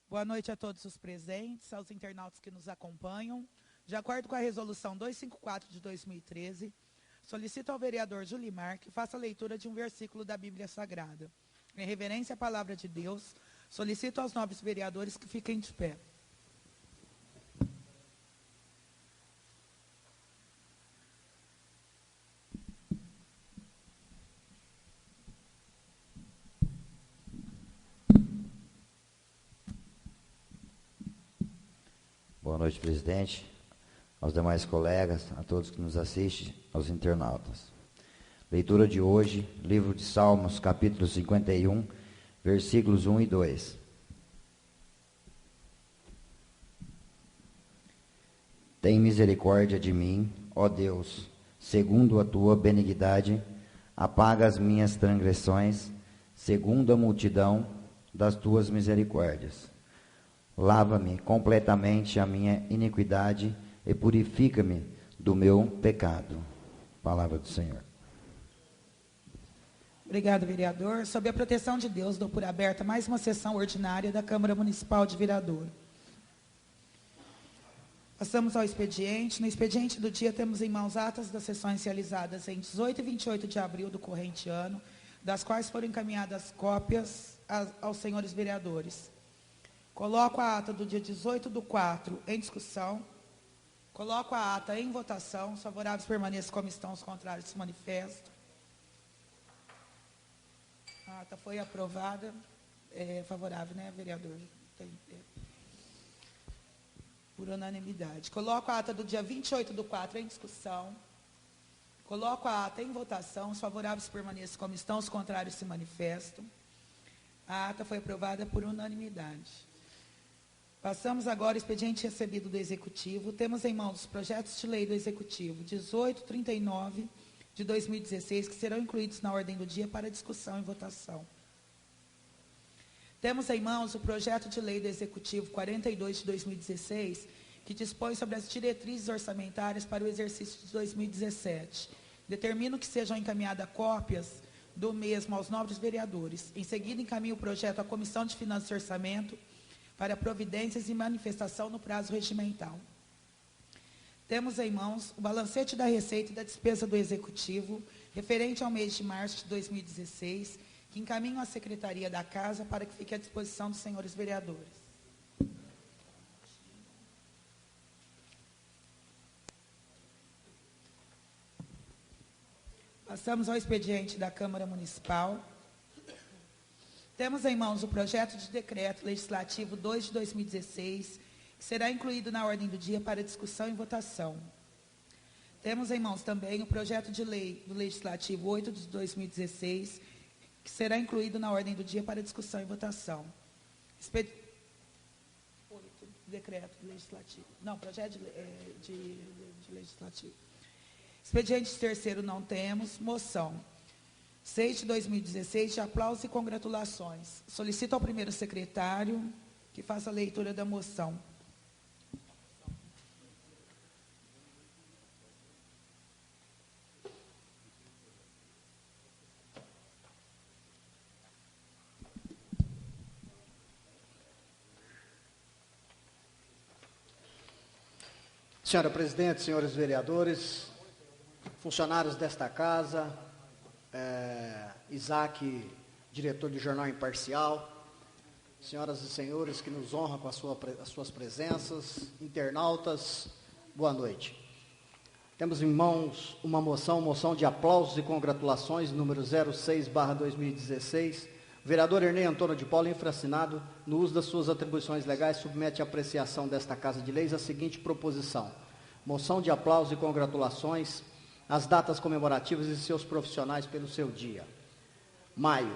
Boa noite a todos os presentes, aos internautas que nos acompanham. De acordo com a Resolução 254 de 2013, solicito ao vereador Julimar que faça a leitura de um versículo da Bíblia Sagrada. Em reverência à palavra de Deus, solicito aos nobres vereadores que fiquem de pé. Boa noite, presidente, aos demais colegas, a todos que nos assistem, aos internautas. Leitura de hoje, livro de Salmos, capítulo 51, versículos 1 e 2. Tem misericórdia de mim, ó Deus, segundo a tua benignidade, apaga as minhas transgressões, segundo a multidão das tuas misericórdias. Lava-me completamente a minha iniquidade e purifica-me do meu pecado. Palavra do Senhor. Obrigado, vereador. Sob a proteção de Deus, dou por aberta mais uma sessão ordinária da Câmara Municipal de Viradouro. Passamos ao expediente. No expediente do dia, temos em mãos atas das sessões realizadas em 18 e 28 de abril do corrente ano, das quais foram encaminhadas cópias aos senhores vereadores. Coloco a ata do dia 18/4 em discussão. Coloco a ata em votação. Os favoráveis permaneçam como estão, os contrários se manifestam. A ata foi aprovada. Favorável, né, vereador? Por unanimidade. Coloco a ata do dia 28/4 em discussão. Coloco a ata em votação. Os favoráveis permaneçam como estão, os contrários se manifestam. A ata foi aprovada por unanimidade. Passamos agora ao expediente recebido do Executivo. Temos em mãos os projetos de lei do Executivo 1839 de 2016, que serão incluídos na ordem do dia para discussão e votação. Temos em mãos o projeto de lei do Executivo 42 de 2016, que dispõe sobre as diretrizes orçamentárias para o exercício de 2017. Determino que sejam encaminhadas cópias do mesmo aos nobres vereadores. Em seguida, encaminho o projeto à Comissão de Finanças e Orçamento para providências e manifestação no prazo regimental. Temos em mãos o balancete da receita e da despesa do Executivo, referente ao mês de março de 2016, que encaminho à Secretaria da Casa para que fique à disposição dos senhores vereadores. Passamos ao expediente da Câmara Municipal. Temos em mãos o projeto de decreto legislativo 2 de 2016, que será incluído na ordem do dia para discussão e votação. Temos em mãos também o projeto de lei do legislativo 8 de 2016, que será incluído na ordem do dia para discussão e votação. Decreto legislativo. Não, projeto de legislativo. Expediente terceiro não temos. Moção 6 de 2016, de aplausos e congratulações. Solicito ao primeiro secretário que faça a leitura da moção. Senhora presidente, senhores vereadores, funcionários desta casa, Isaac, diretor de Jornal Imparcial, senhoras e senhores que nos honram com as suas presenças, internautas, boa noite. Temos em mãos uma moção de aplausos e congratulações, número 06/2016. O vereador Ernei Antônio de Paula, infraassinado, no uso das suas atribuições legais, submete à apreciação desta Casa de Leis a seguinte proposição: moção de aplausos e congratulações as datas comemorativas e seus profissionais pelo seu dia. Maio,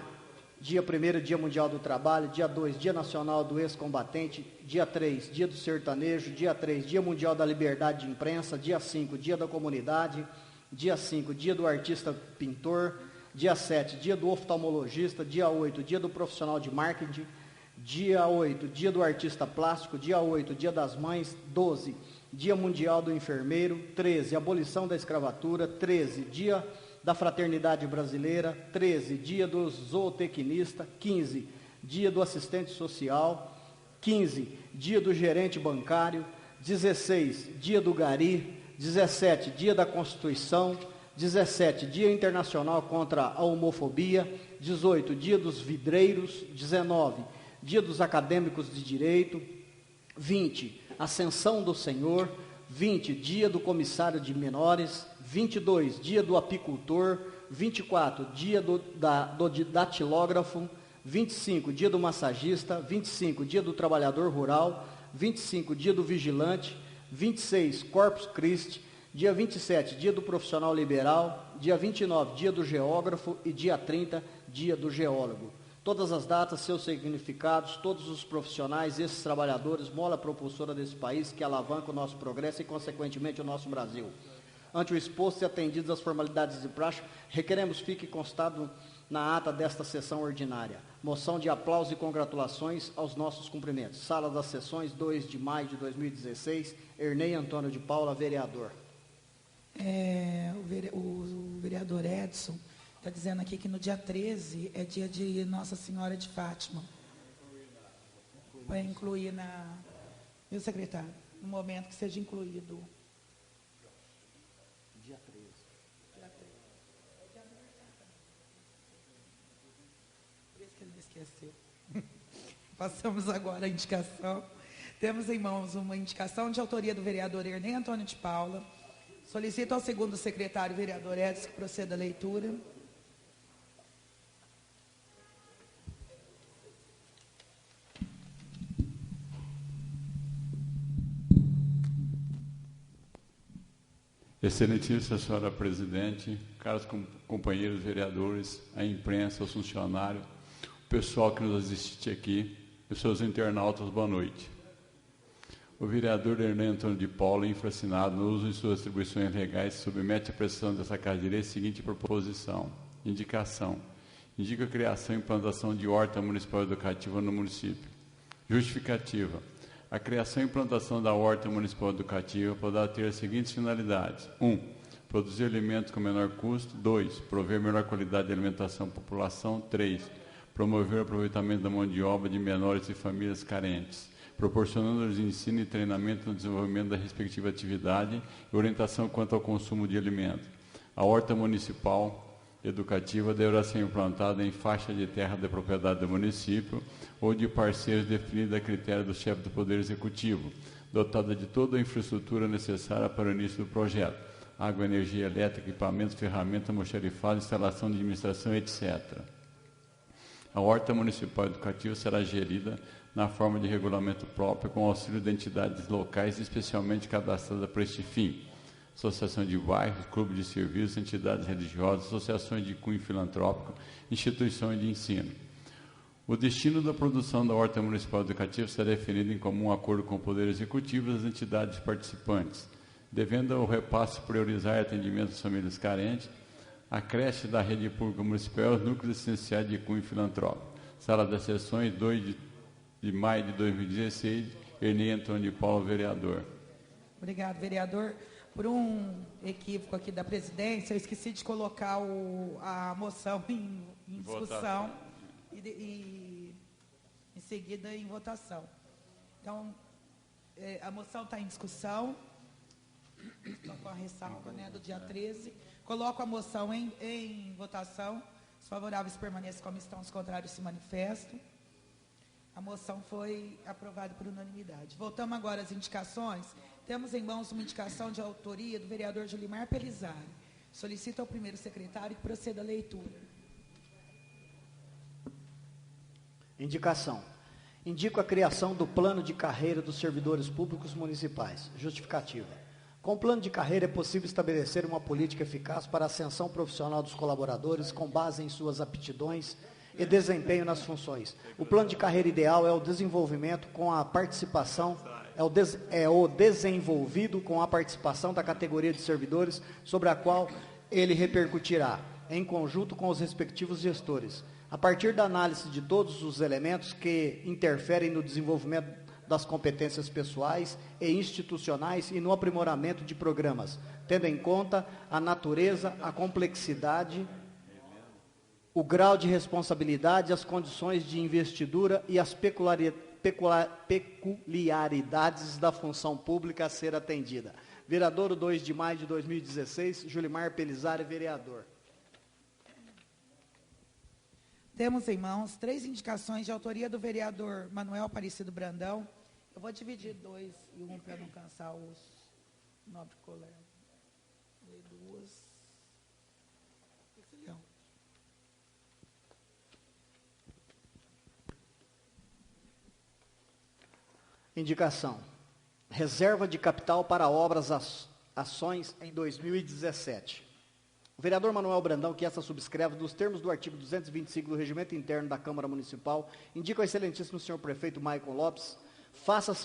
dia 1º, Dia Mundial do Trabalho. Dia 2, Dia Nacional do Ex-Combatente. Dia 3, Dia do Sertanejo. Dia 3, Dia Mundial da Liberdade de Imprensa. Dia 5, Dia da Comunidade. Dia 5, Dia do Artista Pintor. Dia 7, Dia do Oftalmologista. Dia 8, Dia do Profissional de Marketing. Dia 8, Dia do Artista Plástico. Dia 8, Dia das Mães. 12, Dia Mundial do Enfermeiro. 13, Abolição da Escravatura. 13, Dia da Fraternidade Brasileira. 13, Dia do Zootecnista. 15, Dia do Assistente Social. 15, dia do gerente bancário. 16, dia do gari. 17, dia da Constituição. 17, dia internacional contra a homofobia. 18, dia dos vidreiros. 19, dia dos acadêmicos de direito. 20, Ascensão do Senhor. 20, dia do comissário de menores. 22, dia do apicultor. 24, dia do datilógrafo. 25, dia do massagista. 25, dia do trabalhador rural. 25, dia do vigilante. 26, Corpus Christi. Dia 27, dia do profissional liberal. Dia 29, dia do geógrafo. E dia 30, dia do geólogo. Todas as datas, seus significados, todos os profissionais, esses trabalhadores, mola propulsora desse país que alavanca o nosso progresso e, consequentemente, o nosso Brasil. Ante o exposto e atendidas as formalidades de praxe, requeremos fique constado na ata desta sessão ordinária. Moção de aplauso e congratulações aos nossos cumprimentos. Sala das Sessões, 2 de maio de 2016, Ernei Antônio de Paula, vereador. O vereador Edson está dizendo aqui que no dia 13 é dia de Nossa Senhora de Fátima. Vai incluir Meu secretário, no momento que seja incluído. Dia 13. Dia 13. É dia aniversário. Por isso que ele me esqueceu. Passamos agora a indicação. Temos em mãos uma indicação de autoria do vereador Ernei Antônio de Paula. Solicito ao segundo secretário, vereador Edson, que proceda a leitura. Excelentíssima senhora presidente, caros companheiros vereadores, a imprensa, os funcionários, o pessoal que nos assiste aqui, pessoas internautas, boa noite. O vereador Ernei Antônio de Paula, infracinado no uso de suas atribuições legais, submete à pressão dessa Casa de Direito a seguinte proposição. Indicação. Indica a criação e implantação de horta municipal educativa no município. Justificativa. A criação e implantação da horta municipal educativa poderá ter as seguintes finalidades. 1. Produzir alimentos com menor custo. 2. Prover melhor qualidade de alimentação à população. 3. Promover o aproveitamento da mão de obra de menores e famílias carentes, proporcionando-lhes ensino e treinamento no desenvolvimento da respectiva atividade e orientação quanto ao consumo de alimentos. A horta municipal educativa deverá ser implantada em faixa de terra da propriedade do município ou de parceiros definidos a critério do chefe do Poder Executivo, dotada de toda a infraestrutura necessária para o início do projeto: água, energia elétrica, equipamentos, ferramentas, almoxarifados, instalação de administração, etc. A horta municipal educativa será gerida na forma de regulamento próprio, com auxílio de entidades locais especialmente cadastradas para este fim: associação de bairros, clube de serviços, entidades religiosas, associações de cunho filantrópico, instituições de ensino. O destino da produção da horta municipal educativa será definido em comum acordo com o Poder Executivo e as entidades participantes, devendo o repasse priorizar atendimento às famílias carentes, a creche da rede pública municipal e os núcleos essenciais de cunho filantrópico. Sala das Sessões, 2 de maio de 2016, Ernei Antônio de Paula, vereador. Obrigado, vereador. Por um equívoco aqui da presidência, eu esqueci de colocar a moção em discussão e em seguida em votação. Então, a moção está em discussão, só com a ressalva, do dia 13. Coloco a moção em votação. Os favoráveis permaneçam como estão, os contrários se manifestam. A moção foi aprovada por unanimidade. Voltamos agora às indicações. Temos em mãos uma indicação de autoria do vereador Julimar Pelizari. Solicito ao primeiro secretário que proceda a leitura. Indicação. Indico a criação do plano de carreira dos servidores públicos municipais. Justificativa. Com o plano de carreira é possível estabelecer uma política eficaz para a ascensão profissional dos colaboradores com base em suas aptidões e desempenho nas funções. O plano de carreira ideal é o desenvolvimento com a participação, o desenvolvido com a participação da categoria de servidores, sobre a qual ele repercutirá, em conjunto com os respectivos gestores. A partir da análise de todos os elementos que interferem no desenvolvimento das competências pessoais e institucionais e no aprimoramento de programas, tendo em conta a natureza, a complexidade o grau de responsabilidade, as condições de investidura e as peculiaridades da função pública a ser atendida. Vereador, 2 de maio de 2016, Julimar Pelizari, vereador. Temos em mãos 3 indicações de autoria do vereador Manuel Aparecido Brandão. Eu vou dividir 2 e 1 para não cansar os nobres colegas. 2. Indicação. Reserva de capital para obras, ações em 2017. O vereador Manuel Brandão, que essa subscreve nos termos do artigo 225 do Regimento Interno da Câmara Municipal, indica ao excelentíssimo senhor prefeito Maicon Lopes, faça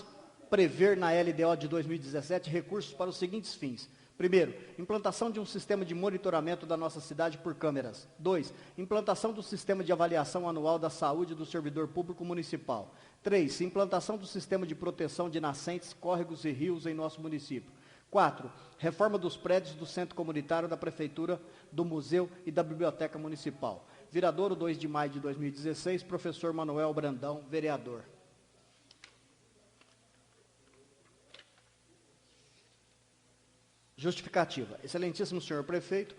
prever na LDO de 2017 recursos para os seguintes fins. Primeiro, implantação de um sistema de monitoramento da nossa cidade por câmeras. 2, implantação do sistema de avaliação anual da saúde do servidor público municipal. 3, implantação do sistema de proteção de nascentes, córregos e rios em nosso município. 4, reforma dos prédios do Centro Comunitário da Prefeitura, do Museu e da Biblioteca Municipal. Vereador, 2 de maio de 2016, professor Manuel Brandão, vereador. Justificativa. Excelentíssimo senhor prefeito,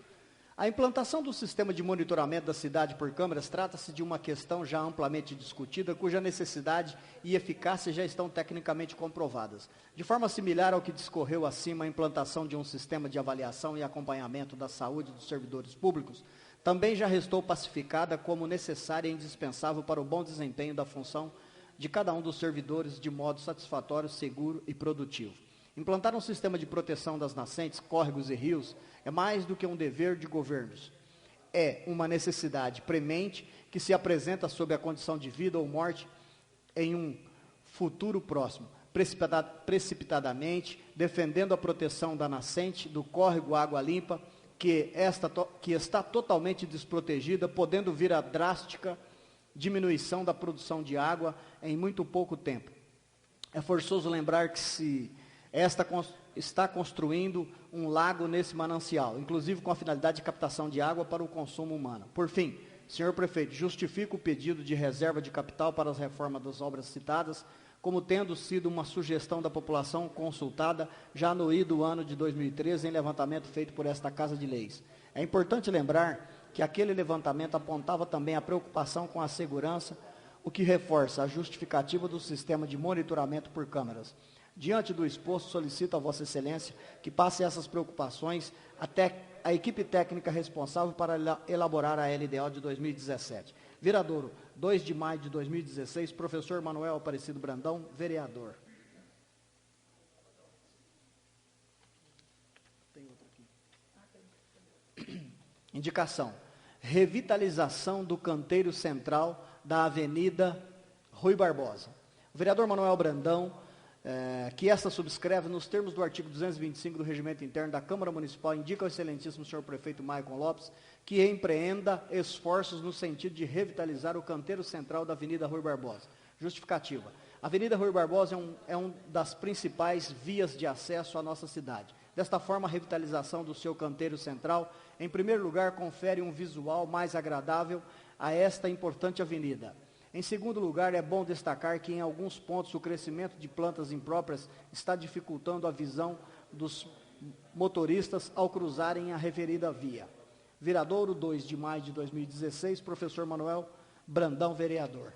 a implantação do sistema de monitoramento da cidade por câmeras trata-se de uma questão já amplamente discutida, cuja necessidade e eficácia já estão tecnicamente comprovadas. De forma similar ao que discorreu acima, a implantação de um sistema de avaliação e acompanhamento da saúde dos servidores públicos também já restou pacificada como necessária e indispensável para o bom desempenho da função de cada um dos servidores de modo satisfatório, seguro e produtivo. Implantar um sistema de proteção das nascentes, córregos e rios é mais do que um dever de governos. É uma necessidade premente que se apresenta sob a condição de vida ou morte em um futuro próximo, precipitadamente, defendendo a proteção da nascente, do córrego água limpa, que está totalmente desprotegida, podendo vir a drástica diminuição da produção de água em muito pouco tempo. É forçoso lembrar que esta está construindo um lago nesse manancial, inclusive com a finalidade de captação de água para o consumo humano. Por fim, senhor prefeito, justifico o pedido de reserva de capital para as reformas das obras citadas, como tendo sido uma sugestão da população consultada já no ido ano de 2013 em levantamento feito por esta Casa de Leis. É importante lembrar que aquele levantamento apontava também a preocupação com a segurança, o que reforça a justificativa do sistema de monitoramento por câmeras. Diante do exposto, solicito a Vossa Excelência que passe essas preocupações até a equipe técnica responsável para elaborar a LDO de 2017. Vereador, 2 de maio de 2016, professor Manuel Aparecido Brandão, vereador. Tem outro aqui. Indicação. Revitalização do canteiro central da Avenida Rui Barbosa. O vereador Manuel Brandão, que esta subscreve nos termos do artigo 225 do Regimento Interno da Câmara Municipal, indica ao excelentíssimo senhor prefeito Maicon Lopes que empreenda esforços no sentido de revitalizar o canteiro central da Avenida Rui Barbosa. Justificativa. A Avenida Rui Barbosa é uma das principais vias de acesso à nossa cidade. Desta forma, a revitalização do seu canteiro central, em primeiro lugar, confere um visual mais agradável a esta importante avenida. Em segundo lugar, é bom destacar que em alguns pontos o crescimento de plantas impróprias está dificultando a visão dos motoristas ao cruzarem a referida via. Vereador, 2 de maio de 2016, professor Manuel Brandão, vereador.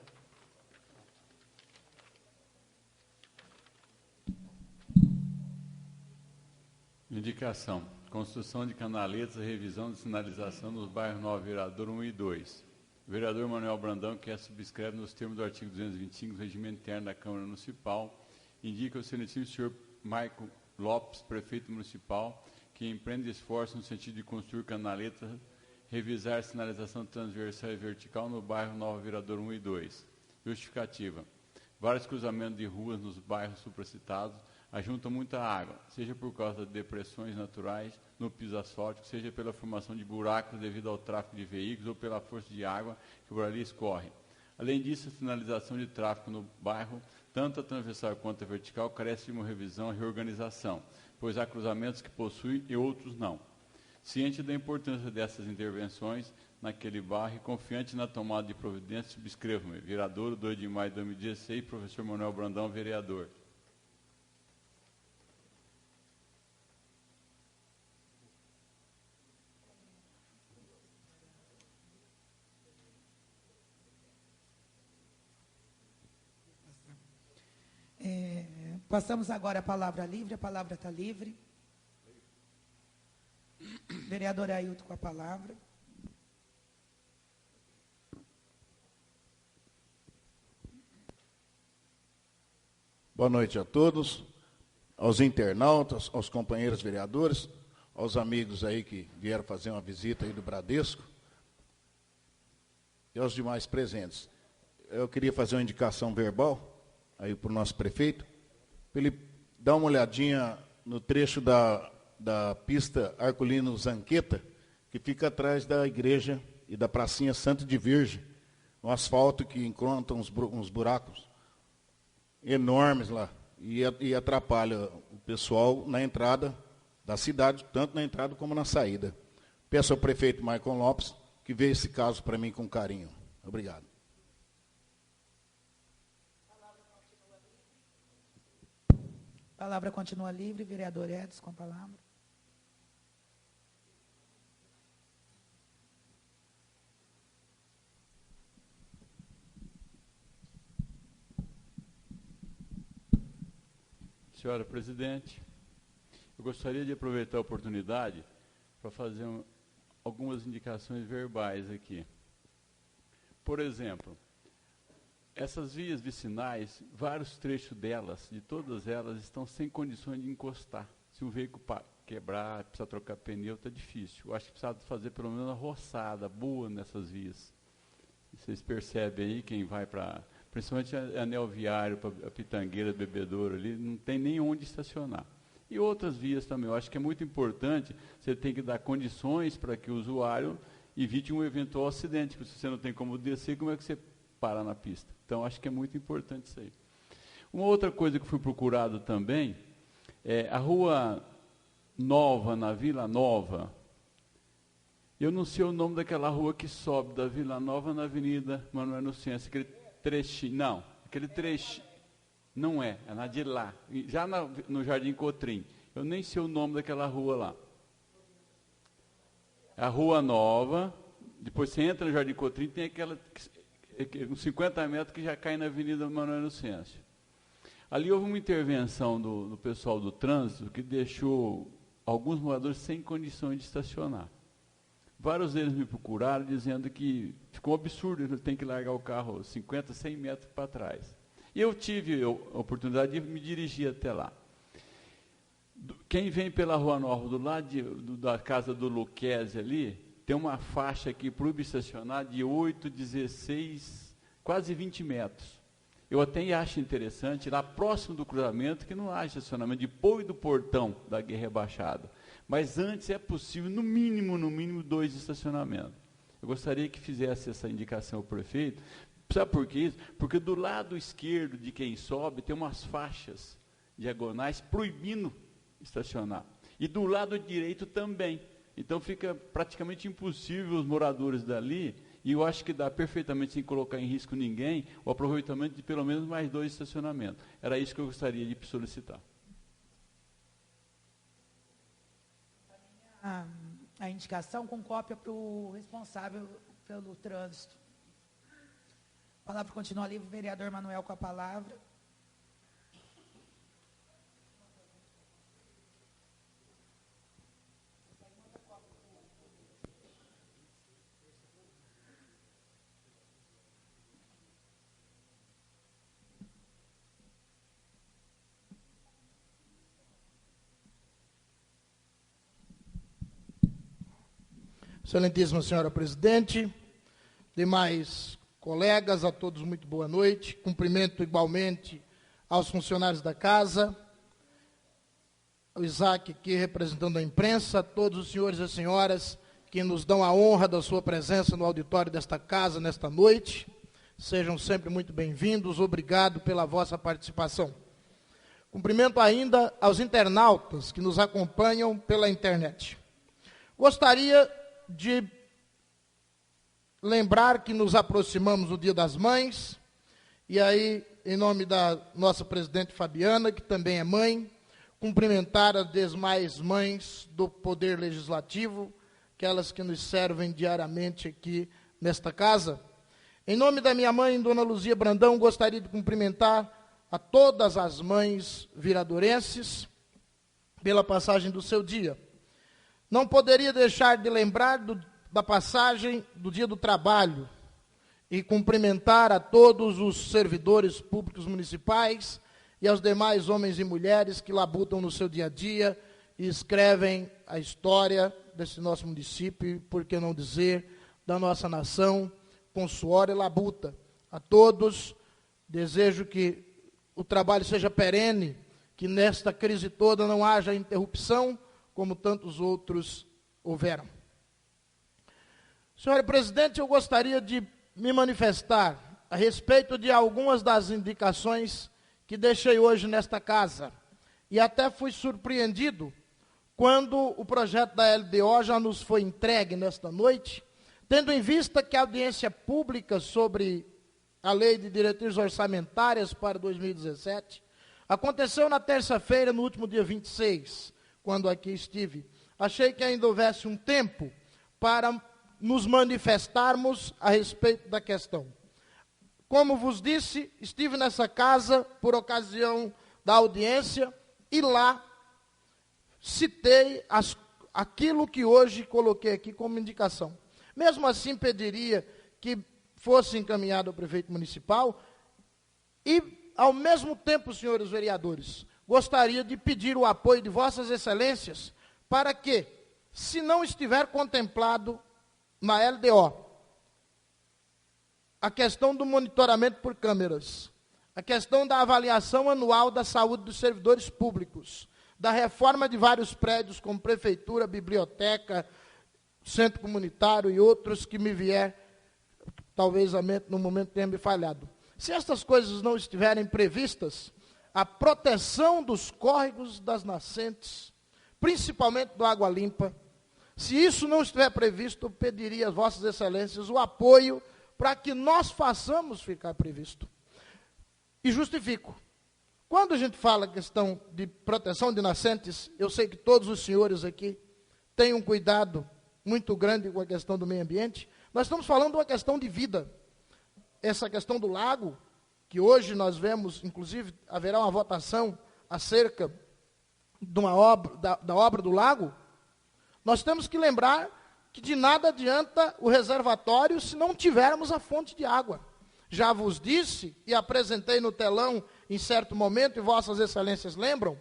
Indicação. Construção de canaletas e revisão de sinalização nos bairros Nova Vereador 1 e 2. O vereador Manuel Brandão, que subscreve nos termos do artigo 225 do Regimento Interno da Câmara Municipal, indica ao excelentíssimo senhor Maicon Lopes, prefeito municipal, que empreende esforços no sentido de construir canaletas, revisar a sinalização transversal e vertical no bairro Nova Vereador 1 e 2. Justificativa. Vários cruzamentos de ruas nos bairros supracitados ajuntam muita água, seja por causa de depressões naturais no piso asfáltico, seja pela formação de buracos devido ao tráfego de veículos ou pela força de água que por ali escorre. Além disso, a sinalização de tráfego no bairro, tanto a transversal quanto a vertical, carece de uma revisão e reorganização, pois há cruzamentos que possuem e outros não. Ciente da importância dessas intervenções, naquele bairro e, confiante na tomada de providência, subscrevo-me. Viradouro, 2 de maio de 2016, professor Manuel Brandão, vereador. Passamos agora a palavra livre, a palavra está livre. Vereador Ailton com a palavra. Boa noite a todos, aos internautas, aos companheiros vereadores, aos amigos aí que vieram fazer uma visita aí do Bradesco e aos demais presentes. Eu queria fazer uma indicação verbal aí para o nosso prefeito, para ele dar uma olhadinha no trecho da pista Arculino Zanqueta, que fica atrás da igreja e da pracinha Santo de Virgem, um asfalto que encontra uns buracos enormes lá, e atrapalha o pessoal na entrada da cidade, tanto na entrada como na saída. Peço ao prefeito Michael Lopes que veja esse caso para mim com carinho. Obrigado. A palavra continua livre, vereador Edson com a palavra. Senhora presidente, eu gostaria de aproveitar a oportunidade para fazer algumas indicações verbais aqui. Por exemplo, essas vias vicinais, vários trechos delas, de todas elas, estão sem condições de encostar. Se o veículo quebrar, precisa trocar pneu, está difícil. Eu acho que precisa fazer pelo menos uma roçada boa nessas vias. Vocês percebem aí, quem vai para, principalmente anel viário, para a Pitangueira, Bebedouro ali, não tem nem onde estacionar. E outras vias também. Eu acho que é muito importante, você tem que dar condições para que o usuário evite um eventual acidente, porque se você não tem como descer, como é que você para na pista? Então, acho que é muito importante isso aí. Uma outra coisa que fui procurado também, é a Rua Nova, na Vila Nova. Eu não sei o nome daquela rua que sobe da Vila Nova na Avenida Manuel Inocêncio, aquele trechinho, não, aquele trechinho, não é na de lá, já no Jardim Cotrim. Eu nem sei o nome daquela rua lá. A Rua Nova, depois você entra no Jardim Cotrim, tem aquela, uns 50 metros que já cai na Avenida Manuel Inocêncio. Ali houve uma intervenção do pessoal do trânsito que deixou alguns moradores sem condições de estacionar. Vários deles me procuraram dizendo que ficou um absurdo, ele tem que largar o carro 50, 100 metros para trás. E eu tive a oportunidade de me dirigir até lá. Quem vem pela Rua Nova, do lado da casa do Luquezzi ali, tem uma faixa aqui proíbe estacionar de 8, 16, quase 20 metros. Eu até acho interessante, lá próximo do cruzamento, que não há estacionamento, depois do portão da Guerra Rebaixada. Mas antes é possível, no mínimo, 2 estacionamentos. Eu gostaria que fizesse essa indicação ao prefeito. Sabe por quê? Porque do lado esquerdo de quem sobe tem umas faixas diagonais proibindo estacionar. E do lado direito também. Então fica praticamente impossível os moradores dali, e eu acho que dá perfeitamente, sem colocar em risco ninguém, o aproveitamento de pelo menos mais 2 estacionamentos. Era isso que eu gostaria de solicitar. A indicação com cópia para o responsável pelo trânsito. A palavra continua livre, vereador Manuel com a palavra. Excelentíssima senhora presidente, demais colegas, a todos muito boa noite. Cumprimento igualmente aos funcionários da casa, o Isaac aqui representando a imprensa, a todos os senhores e senhoras que nos dão a honra da sua presença no auditório desta casa nesta noite. Sejam sempre muito bem-vindos, obrigado pela vossa participação. Cumprimento ainda aos internautas que nos acompanham pela internet. Gostaria de lembrar que nos aproximamos do Dia das Mães, e aí, em nome da nossa presidente Fabiana, que também é mãe, cumprimentar as demais mães do Poder Legislativo, aquelas que nos servem diariamente aqui nesta casa. Em nome da minha mãe, Dona Luzia Brandão, gostaria de cumprimentar a todas as mães viradorenses pela passagem do seu dia. Não poderia deixar de lembrar da passagem do Dia do Trabalho e cumprimentar a todos os servidores públicos municipais e aos demais homens e mulheres que labutam no seu dia a dia e escrevem a história desse nosso município, e, por que não dizer, da nossa nação, com suor e labuta. A todos, desejo que o trabalho seja perene, que nesta crise toda não haja interrupção, como tantos outros houveram. Senhor presidente, eu gostaria de me manifestar a respeito de algumas das indicações que deixei hoje nesta casa. E até fui surpreendido quando o projeto da LDO já nos foi entregue nesta noite, tendo em vista que a audiência pública sobre a Lei de Diretrizes Orçamentárias para 2017 aconteceu na terça-feira, no último dia 26, quando aqui estive. Achei que ainda houvesse um tempo para nos manifestarmos a respeito da questão. Como vos disse, estive nessa casa por ocasião da audiência e lá citei aquilo que hoje coloquei aqui como indicação. Mesmo assim, pediria que fosse encaminhado ao prefeito municipal e, ao mesmo tempo, senhores vereadores, gostaria de pedir o apoio de vossas excelências para que, se não estiver contemplado na LDO, a questão do monitoramento por câmeras, a questão da avaliação anual da saúde dos servidores públicos, da reforma de vários prédios, como prefeitura, biblioteca, centro comunitário e outros que me vier, talvez a mente no momento tenha me falhado. Se estas coisas não estiverem previstas, a proteção dos córregos das nascentes, principalmente do Água Limpa, se isso não estiver previsto, eu pediria às vossas excelências o apoio para que nós façamos ficar previsto. E justifico. Quando a gente fala questão de proteção de nascentes, eu sei que todos os senhores aqui têm um cuidado muito grande com a questão do meio ambiente. Nós estamos falando de uma questão de vida. Essa questão do lago, que hoje nós vemos, inclusive, haverá uma votação acerca de uma obra, da obra do lago. Nós temos que lembrar que de nada adianta o reservatório se não tivermos a fonte de água. Já vos disse e apresentei no telão em certo momento, e vossas excelências lembram,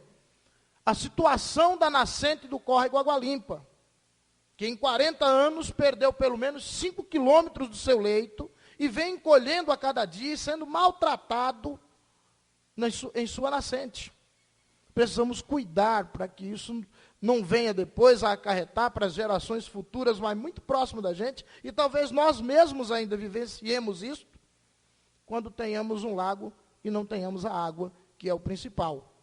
a situação da nascente do córrego Água Limpa, que em 40 anos perdeu pelo menos 5 quilômetros do seu leito e vem encolhendo a cada dia e sendo maltratado em sua nascente. Precisamos cuidar para que isso não venha depois a acarretar para as gerações futuras, mas muito próximo da gente, e talvez nós mesmos ainda vivenciemos isso, quando tenhamos um lago e não tenhamos a água, que é o principal.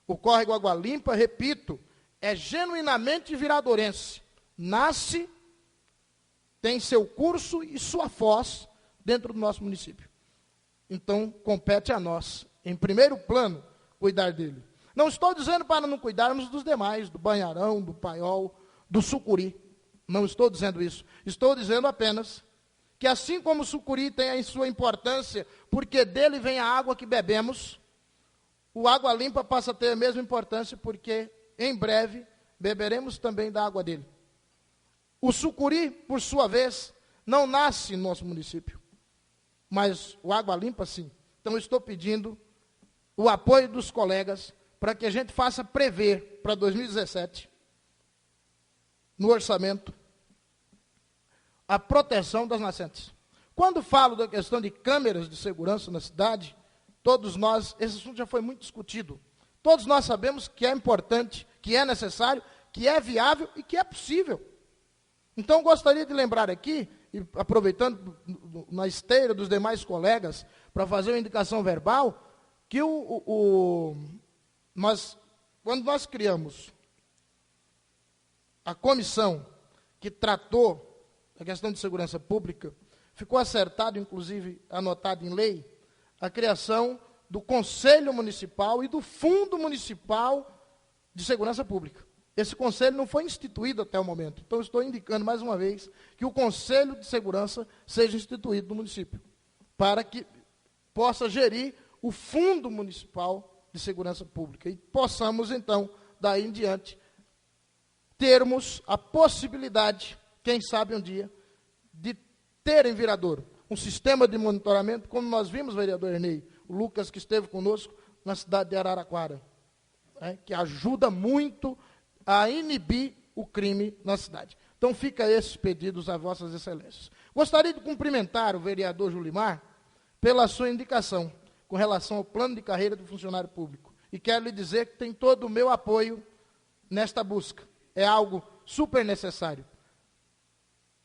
O córrego Água Limpa, repito, é genuinamente viradorense. Nasce, tem seu curso e sua foz dentro do nosso município. Então, compete a nós, em primeiro plano, cuidar dele. Não estou dizendo para não cuidarmos dos demais, do Banharão, do Paiol, do Sucuri. Não estou dizendo isso. Estou dizendo apenas que assim como o Sucuri tem a sua importância, porque dele vem a água que bebemos, o Água Limpa passa a ter a mesma importância, porque em breve beberemos também da água dele. O Sucuri, por sua vez, não nasce no nosso município, mas o Água Limpa sim. Então estou pedindo o apoio dos colegas para que a gente faça prever para 2017, no orçamento, a proteção das nascentes. Quando falo da questão de câmeras de segurança na cidade, todos nós, esse assunto já foi muito discutido, todos nós sabemos que é importante, que é necessário, que é viável e que é possível. Então, gostaria de lembrar aqui, e aproveitando na esteira dos demais colegas, para fazer uma indicação verbal, que quando nós criamos a comissão que tratou a questão de segurança pública, ficou acertado, inclusive anotado em lei, a criação do Conselho Municipal e do Fundo Municipal de Segurança Pública. Esse conselho não foi instituído até o momento. Então, estou indicando mais uma vez que o Conselho de Segurança seja instituído no município, para que possa gerir o Fundo Municipal de Segurança Pública. E possamos, então, daí em diante, termos a possibilidade, quem sabe um dia, de ter em Viradouro um sistema de monitoramento, como nós vimos, vereador Ernei, o Lucas que esteve conosco na cidade de Araraquara, que ajuda muito a inibir o crime na cidade. Então, fica esses pedidos a vossas excelências. Gostaria de cumprimentar o vereador Julimar pela sua indicação com relação ao plano de carreira do funcionário público. E quero lhe dizer que tem todo o meu apoio nesta busca. É algo super necessário.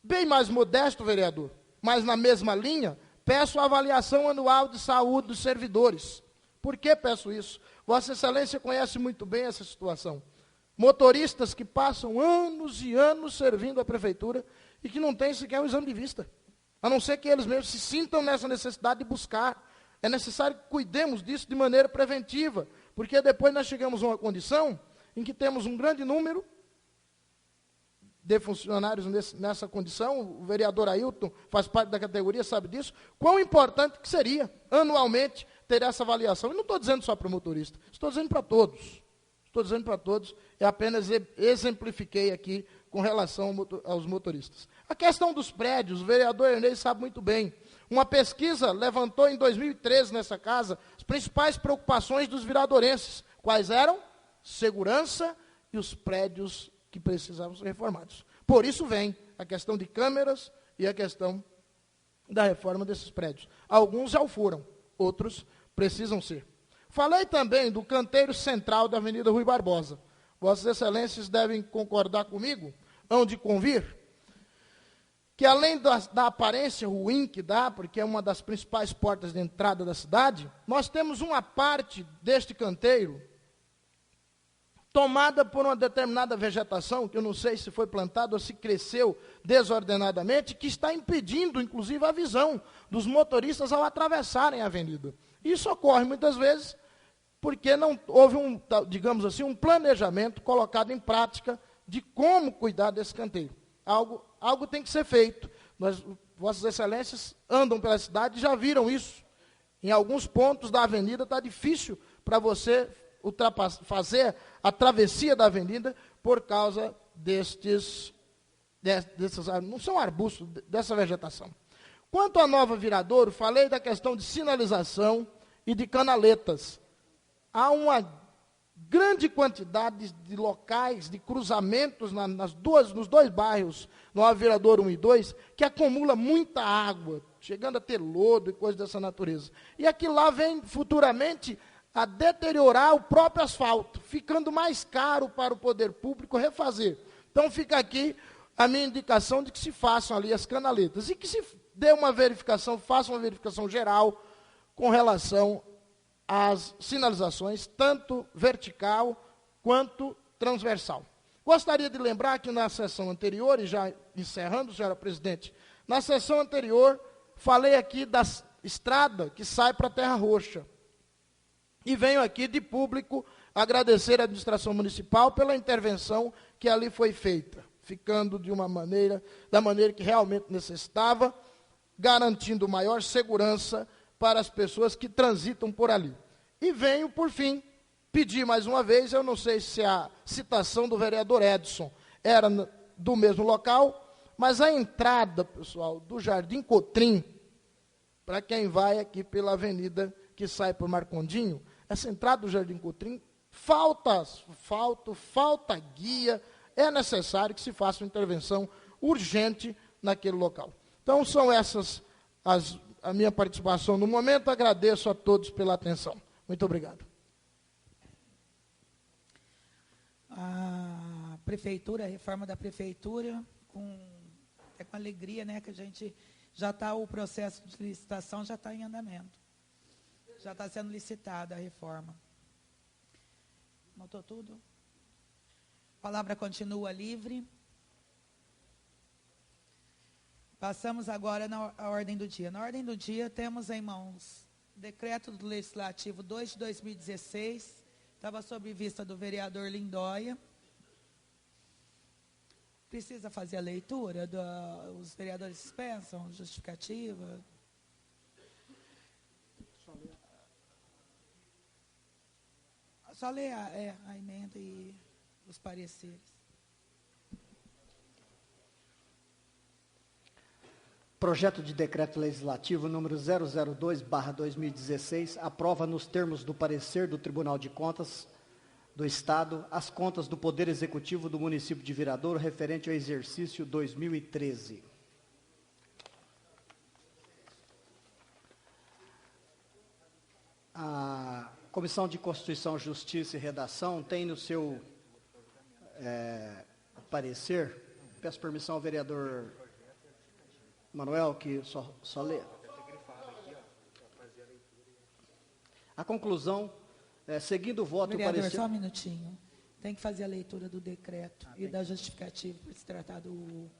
Bem mais modesto, vereador, mas na mesma linha, peço a avaliação anual de saúde dos servidores. Por que peço isso? Vossa Excelência conhece muito bem essa situação. Motoristas que passam anos e anos servindo a prefeitura e que não têm sequer um exame de vista. A não ser que eles mesmos se sintam nessa necessidade de buscar. É necessário que cuidemos disso de maneira preventiva, porque depois nós chegamos a uma condição em que temos um grande número de funcionários nessa condição. O vereador Ailton faz parte da categoria, sabe disso. Quão importante que seria, anualmente, ter essa avaliação. E não estou dizendo só para o motorista, estou dizendo para todos. Estou dizendo para todos, eu apenas exemplifiquei aqui com relação aos motoristas. A questão dos prédios, o vereador Ernei sabe muito bem. Uma pesquisa levantou em 2013 nessa casa as principais preocupações dos viradorenses. Quais eram? Segurança e os prédios que precisavam ser reformados. Por isso vem a questão de câmeras e a questão da reforma desses prédios. Alguns já o foram, outros precisam ser. Falei também do canteiro central da Avenida Rui Barbosa. Vossas Excelências devem concordar comigo, hão de convir, que além da aparência ruim que dá, porque é uma das principais portas de entrada da cidade, nós temos uma parte deste canteiro tomada por uma determinada vegetação, que eu não sei se foi plantada ou se cresceu desordenadamente, que está impedindo, inclusive, a visão dos motoristas ao atravessarem a avenida. Isso ocorre muitas vezes porque não houve digamos assim, um planejamento colocado em prática de como cuidar desse canteiro. Algo tem que ser feito. Vossas Excelências andam pela cidade e já viram isso. Em alguns pontos da avenida está difícil para você fazer a travessia da avenida por causa desses, não são arbustos, dessa vegetação. Quanto à Nova Viradouro, falei da questão de sinalização e de canaletas. Há uma grande quantidade de locais, de cruzamentos nos dois bairros, Nova Viradouro 1 e 2, que acumula muita água, chegando a ter lodo e coisas dessa natureza. E aquilo lá vem futuramente a deteriorar o próprio asfalto, ficando mais caro para o poder público refazer. Então fica aqui a minha indicação de que se façam ali as canaletas e que se dê uma verificação, faça uma verificação geral com relação às sinalizações, tanto vertical quanto transversal. Gostaria de lembrar que na sessão anterior, e já encerrando, senhora presidente, na sessão anterior falei aqui da estrada que sai para a Terra Roxa. E venho aqui de público agradecer à administração municipal pela intervenção que ali foi feita, ficando da maneira que realmente necessitava, garantindo maior segurança para as pessoas que transitam por ali. E venho, por fim, pedir mais uma vez, eu não sei se a citação do vereador Edson era do mesmo local, mas a entrada, pessoal, do Jardim Cotrim, para quem vai aqui pela avenida que sai por Marcondinho, essa entrada do Jardim Cotrim, falta asfalto, falta guia, é necessário que se faça uma intervenção urgente naquele local. Então, são essas a minha participação no momento. Agradeço a todos pela atenção. Muito obrigado. A prefeitura, a reforma da prefeitura, com alegria, né, que a gente já está, o processo de licitação já está em andamento. Já está sendo licitada a reforma. Notou tudo? A palavra continua livre. Passamos agora à ordem do dia. Na ordem do dia, temos em mãos Decreto do Legislativo 2 de 2016, estava sob vista do vereador Lindóia. Precisa fazer a leitura? Os vereadores dispensam justificativa? Só ler a emenda e os pareceres. Projeto de Decreto Legislativo número 002/2016 aprova nos termos do parecer do Tribunal de Contas do Estado as contas do Poder Executivo do município de Viradouro referente ao exercício 2013. A Comissão de Constituição, Justiça e Redação tem no seu parecer, peço permissão ao vereador Manuel, que só lê. A conclusão, seguindo o voto... Vereador, parecer... só um minutinho. Tem que fazer a leitura do decreto e da justificativa para se tratar do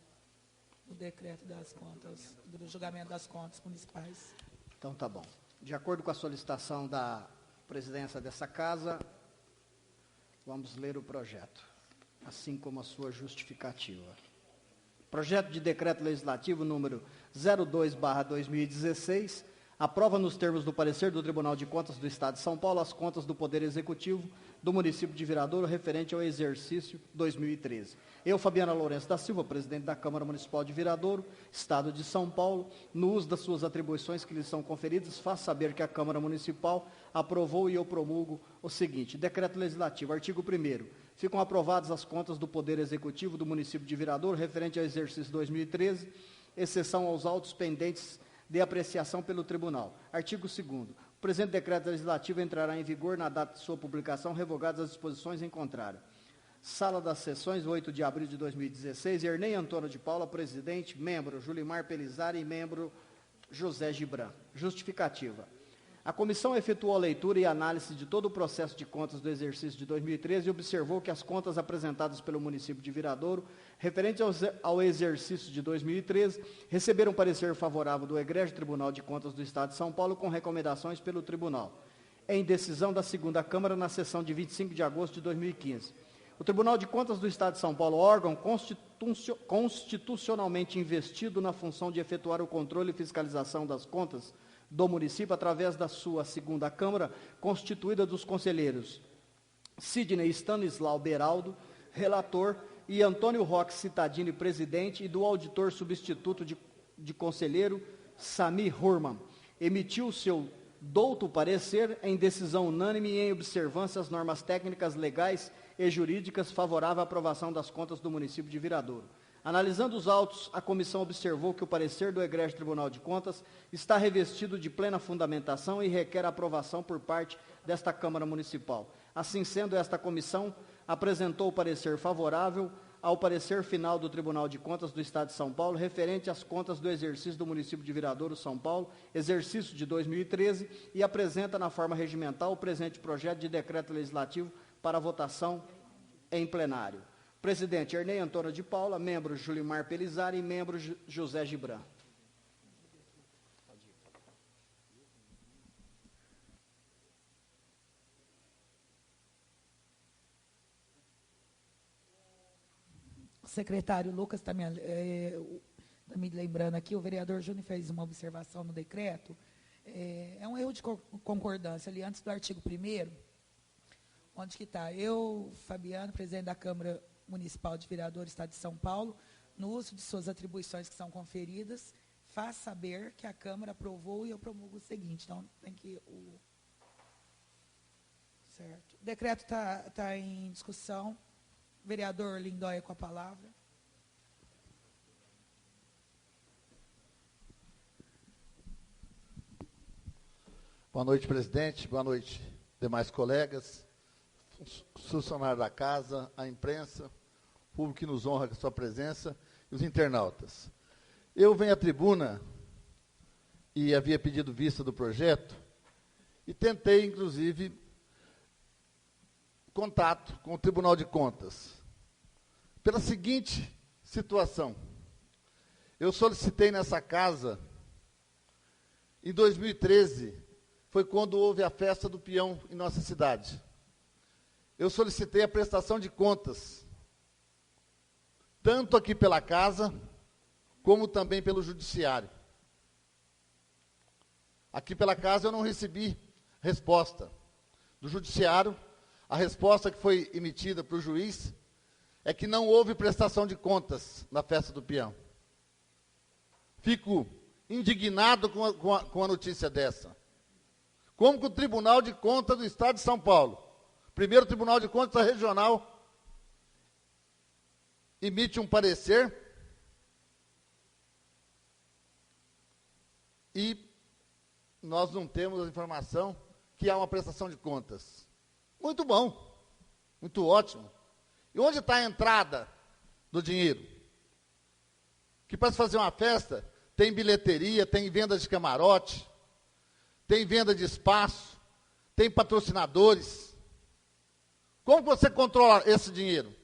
decreto das contas, do julgamento das contas municipais. Então, tá bom. De acordo com a solicitação da presidência dessa casa, vamos ler o projeto, assim como a sua justificativa. Projeto de Decreto Legislativo número 02/2016 aprova nos termos do parecer do Tribunal de Contas do Estado de São Paulo as contas do Poder Executivo do município de Viradouro referente ao exercício 2013. Eu, Fabiana Lourenço da Silva, presidente da Câmara Municipal de Viradouro, Estado de São Paulo, no uso das suas atribuições que lhes são conferidas, faço saber que a Câmara Municipal aprovou e eu promulgo o seguinte: Decreto Legislativo, artigo 1º. Ficam aprovadas as contas do Poder Executivo do município de Viradouro referente ao exercício 2013, exceção aos autos pendentes de apreciação pelo Tribunal. Artigo 2º. O presente decreto legislativo entrará em vigor na data de sua publicação, revogadas as disposições em contrário. Sala das Sessões, 8 de abril de 2016, Ernei Antônio de Paula, presidente, membro Julimar Pelizari e membro José Gibran. Justificativa. A comissão efetuou a leitura e análise de todo o processo de contas do exercício de 2013 e observou que as contas apresentadas pelo município de Viradouro, referente ao exercício de 2013, receberam parecer favorável do Egrégio Tribunal de Contas do Estado de São Paulo com recomendações pelo Tribunal, em decisão da segunda Câmara na sessão de 25 de agosto de 2015. O Tribunal de Contas do Estado de São Paulo, órgão constitucionalmente investido na função de efetuar o controle e fiscalização das contas do município, através da sua segunda Câmara, constituída dos conselheiros Sidney Stanislau Beraldo, relator, e Antônio Roque Cittadini, presidente, e do auditor substituto de conselheiro, Sami Hurman, emitiu o seu douto parecer em decisão unânime e em observância às normas técnicas, legais e jurídicas favorável à aprovação das contas do município de Viradouro. Analisando os autos, a comissão observou que o parecer do Egrégio Tribunal de Contas está revestido de plena fundamentação e requer aprovação por parte desta Câmara Municipal. Assim sendo, esta comissão apresentou o parecer favorável ao parecer final do Tribunal de Contas do Estado de São Paulo, referente às contas do exercício do município de Viradouro, São Paulo, exercício de 2013, e apresenta na forma regimental o presente projeto de decreto legislativo para votação em plenário. Presidente Ernei Antônio de Paula, membro Julimar Pelizari e membro José Gibran. O secretário Lucas está me lembrando aqui, o vereador Júnior fez uma observação no decreto. É um erro de concordância ali antes do artigo 1º, onde que está? Eu, Fabiano, presidente da Câmara Municipal de Viradouro, Estado de São Paulo, no uso de suas atribuições que são conferidas, faz saber que a Câmara aprovou e eu promulgo o seguinte. Então, tem que... Certo. O decreto está em discussão. Vereador Lindóia com a palavra. Boa noite, presidente. Boa noite, demais colegas, funcionários da casa, a imprensa, público que nos honra com a sua presença e os internautas. Eu venho à tribuna e havia pedido vista do projeto e tentei, inclusive, contato com o Tribunal de Contas, pela seguinte situação. Eu solicitei nessa casa, em 2013, foi quando houve a festa do peão em nossa cidade. Eu solicitei a prestação de contas, tanto aqui pela casa, como também pelo judiciário. Aqui pela casa eu não recebi resposta. Do judiciário, a resposta que foi emitida para o juiz é que não houve prestação de contas na festa do peão. Fico indignado com a notícia dessa. Como que o Tribunal de Contas do Estado de São Paulo, primeiro Tribunal de Contas Regional, emite um parecer e nós não temos a informação que há uma prestação de contas. Muito bom, muito ótimo. E onde está a entrada do dinheiro? Que para se fazer uma festa, tem bilheteria, tem venda de camarote, tem venda de espaço, tem patrocinadores. Como você controla esse dinheiro?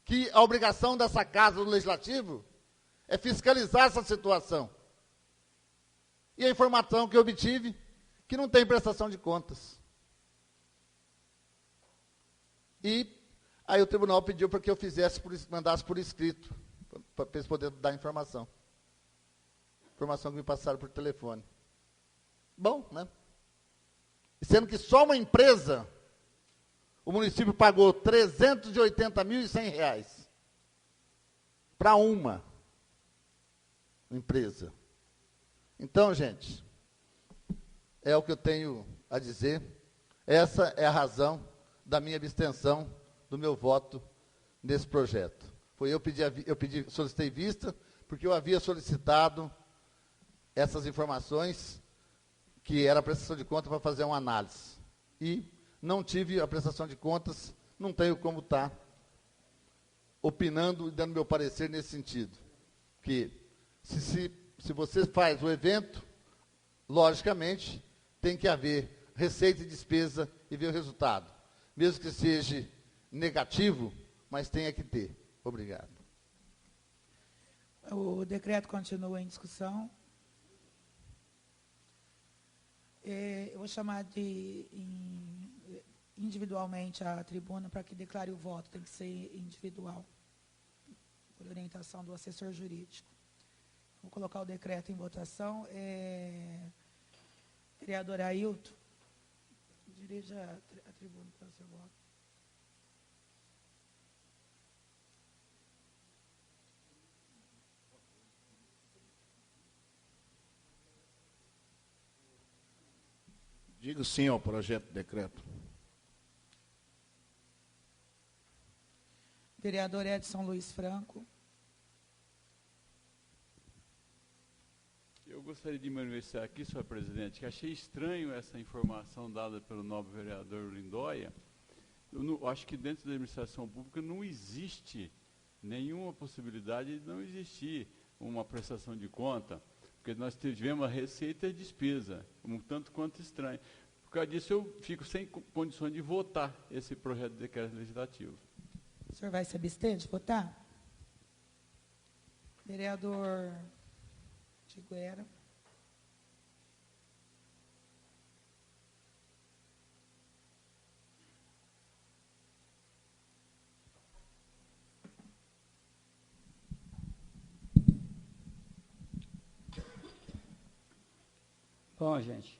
Que a obrigação dessa casa do Legislativo é fiscalizar essa situação. E a informação que eu obtive, que não tem prestação de contas. E aí o tribunal pediu para que eu mandasse por escrito, para eles poderem dar informação. Informação que me passaram por telefone. Bom, né? Sendo que só uma empresa, o município pagou R$ 380.100 para uma empresa. Então, gente, é o que eu tenho a dizer. Essa é a razão da minha abstenção, do meu voto nesse projeto. Solicitei vista, porque eu havia solicitado essas informações, que era a prestação de contas para fazer uma análise. E não tive a prestação de contas, não tenho como estar opinando e dando meu parecer nesse sentido. Que se você faz o evento, logicamente, tem que haver receita e despesa e ver o resultado. Mesmo que seja negativo, mas tenha que ter. Obrigado. O decreto continua em discussão. Eu vou chamar individualmente a tribuna para que declare o voto. Tem que ser individual, por orientação do assessor jurídico. Vou colocar o decreto em votação. Vereador Ailton, dirija a tribuna para o seu voto. Digo sim ao projeto de decreto. Vereador Edson Luiz Franco. Eu gostaria de manifestar aqui, senhor presidente, que achei estranho essa informação dada pelo nobre vereador Lindóia. Eu acho que dentro da administração pública não existe nenhuma possibilidade de não existir uma prestação de conta, porque nós tivemos a receita e a despesa, um tanto quanto estranho. Por causa disso, eu fico sem condições de votar esse projeto de decreto legislativo. O senhor vai se abster de votar? Vereador Tiguera. Bom, gente,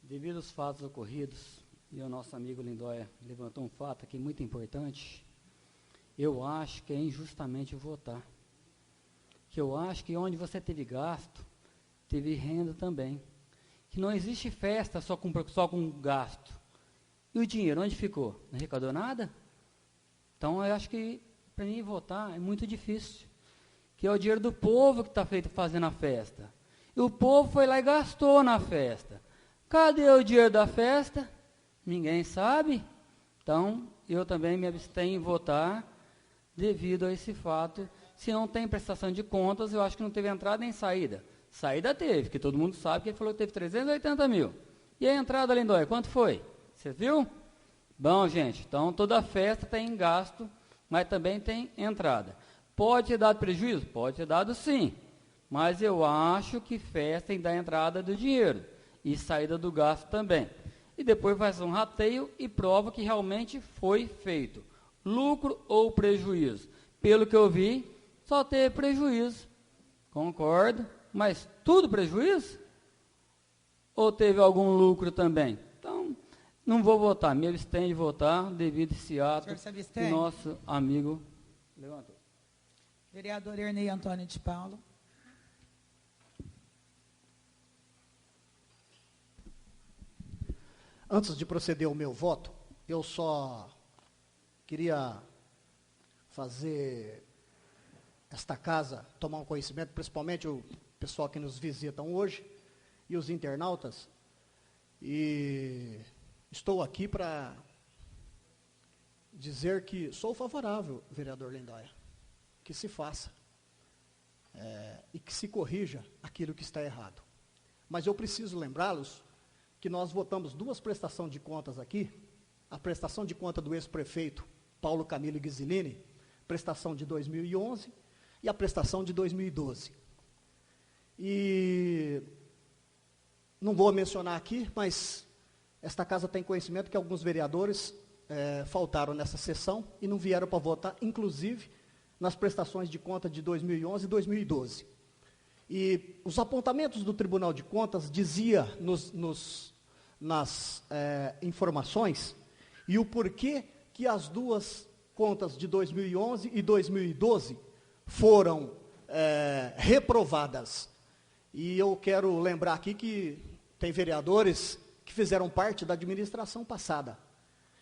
devido aos fatos ocorridos, e o nosso amigo Lindóia levantou um fato aqui muito importante, eu acho que é injustamente votar. Que eu acho que onde você teve gasto, teve renda também. Que não existe festa só com gasto. E o dinheiro, onde ficou? Não arrecadou nada? Então, eu acho que, para mim, votar é muito difícil. Que é o dinheiro do povo que está fazendo a festa. E o povo foi lá e gastou na festa. Cadê o dinheiro da festa? Ninguém sabe. Então, eu também me abstenho em votar devido a esse fato. Se não tem prestação de contas, eu acho que não teve entrada nem saída. Saída teve, que todo mundo sabe que ele falou que teve 380 mil. E a entrada, Lindóia, quanto foi? Você viu? Bom, gente, então toda festa tem gasto, mas também tem entrada. Pode ter dado prejuízo? Pode ter dado sim. Mas eu acho que festa tem que dar entrada do dinheiro e saída do gasto também. E depois faz um rateio e prova que realmente foi feito. Lucro ou prejuízo? Pelo que eu vi, só teve prejuízo. Concordo. Mas tudo prejuízo? Ou teve algum lucro também? Então, não vou votar. Me abstenho de votar devido a esse ato que o nosso amigo levantou. Vereador Ernei Antônio de Paulo. Antes de proceder ao meu voto, eu só queria fazer esta casa tomar um conhecimento, principalmente o pessoal que nos visitam hoje e os internautas, e estou aqui para dizer que sou favorável, vereador Lindóia, que se faça e que se corrija aquilo que está errado. Mas eu preciso lembrá-los que nós votamos duas prestações de contas aqui, a prestação de conta do ex-prefeito Paulo Camilo Ghisilini, prestação de 2011 e a prestação de 2012. E não vou mencionar aqui, mas esta casa tem conhecimento que alguns vereadores faltaram nessa sessão e não vieram para votar, inclusive nas prestações de conta de 2011 e 2012. E os apontamentos do Tribunal de Contas dizia nas informações e o porquê que as duas contas de 2011 e 2012 foram reprovadas. E eu quero lembrar aqui que tem vereadores que fizeram parte da administração passada.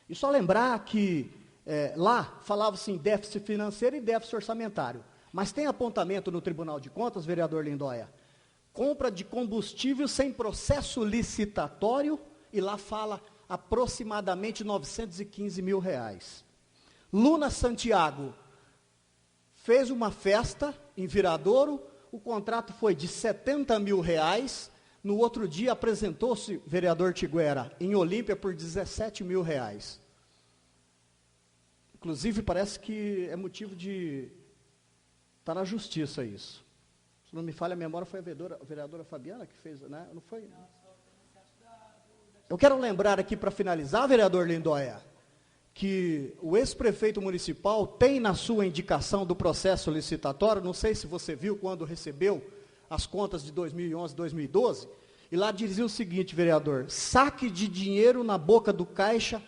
E só lembrar que lá falava-se em déficit financeiro e déficit orçamentário. Mas tem apontamento no Tribunal de Contas, vereador Lindóia, compra de combustível sem processo licitatório, e lá fala aproximadamente 915 mil reais. Luna Santiago fez uma festa em Viradouro, o contrato foi de 70 mil reais, no outro dia apresentou-se, vereador Tiguera, em Olímpia por 17 mil reais. Inclusive parece que é motivo de estar na justiça isso. Se não me falha a memória, foi a vereadora Fabiana que fez, né? Não foi? Eu quero lembrar aqui, para finalizar, vereador Lindóia, que o ex-prefeito municipal tem na sua indicação do processo licitatório, não sei se você viu quando recebeu as contas de 2011 e 2012, e lá dizia o seguinte, vereador: saque de dinheiro na boca do caixa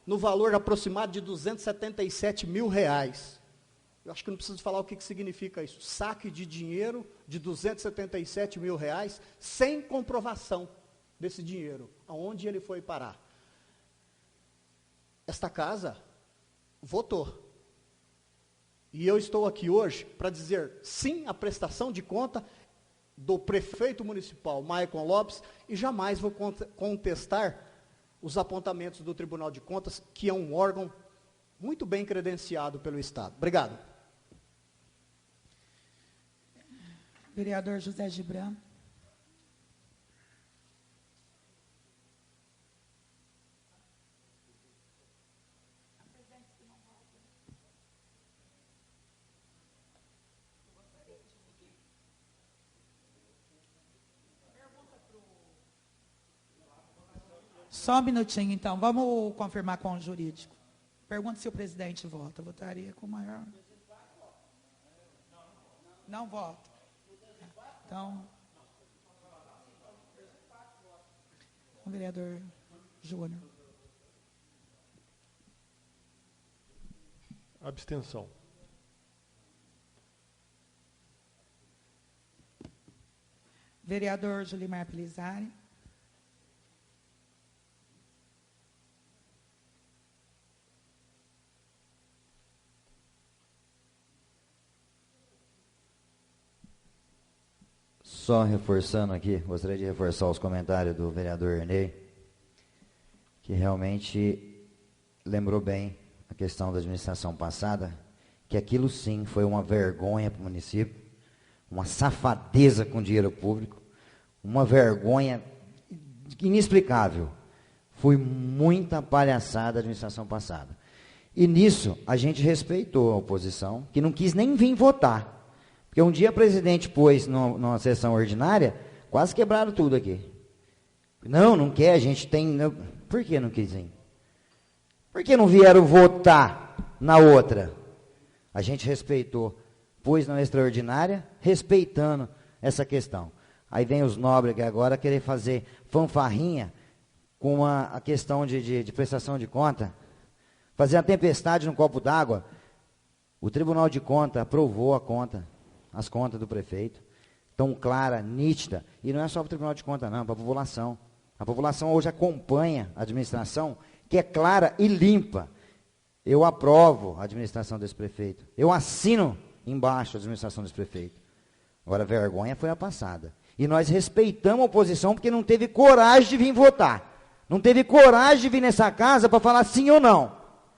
no valor aproximado de 277 mil reais. Eu acho que não preciso falar o que significa isso. Saque de dinheiro de 277 mil reais sem comprovação desse dinheiro, aonde ele foi parar. Esta casa votou. E eu estou aqui hoje para dizer sim à prestação de conta do prefeito municipal, Maicon Lopes, e jamais vou contestar os apontamentos do Tribunal de Contas, que é um órgão muito bem credenciado pelo Estado. Obrigado. Vereador José Gibran. Só um minutinho, então. Vamos confirmar com o jurídico. Pergunta se o presidente vota. Votaria com maior... Não vota. Então... O vereador Júnior. Abstenção. Vereador Julimar Pelizari. Só reforçando aqui, gostaria de reforçar os comentários do vereador Ernei, que realmente lembrou bem a questão da administração passada, que aquilo sim foi uma vergonha para o município, uma safadeza com dinheiro público, uma vergonha inexplicável. Foi muita palhaçada a administração passada. E nisso, a gente respeitou a oposição, que não quis nem vir votar. Porque um dia o presidente pôs numa sessão ordinária, quase quebraram tudo aqui. Não quer, a gente tem... Não. Por que não quis vir? Por que não vieram votar na outra? A gente respeitou, pôs na extraordinária, respeitando essa questão. Aí vem os Nóbrega agora querer fazer fanfarrinha com a questão de prestação de conta, fazer a tempestade no copo d'água. O Tribunal de Contas aprovou as contas do prefeito, tão clara, nítida, e não é só para o Tribunal de Contas não, para a população. A população hoje acompanha a administração, que é clara e limpa. Eu aprovo a administração desse prefeito, eu assino embaixo a administração desse prefeito. Agora, a vergonha foi a passada. E nós respeitamos a oposição porque não teve coragem de vir votar. Não teve coragem de vir nessa casa para falar sim ou não.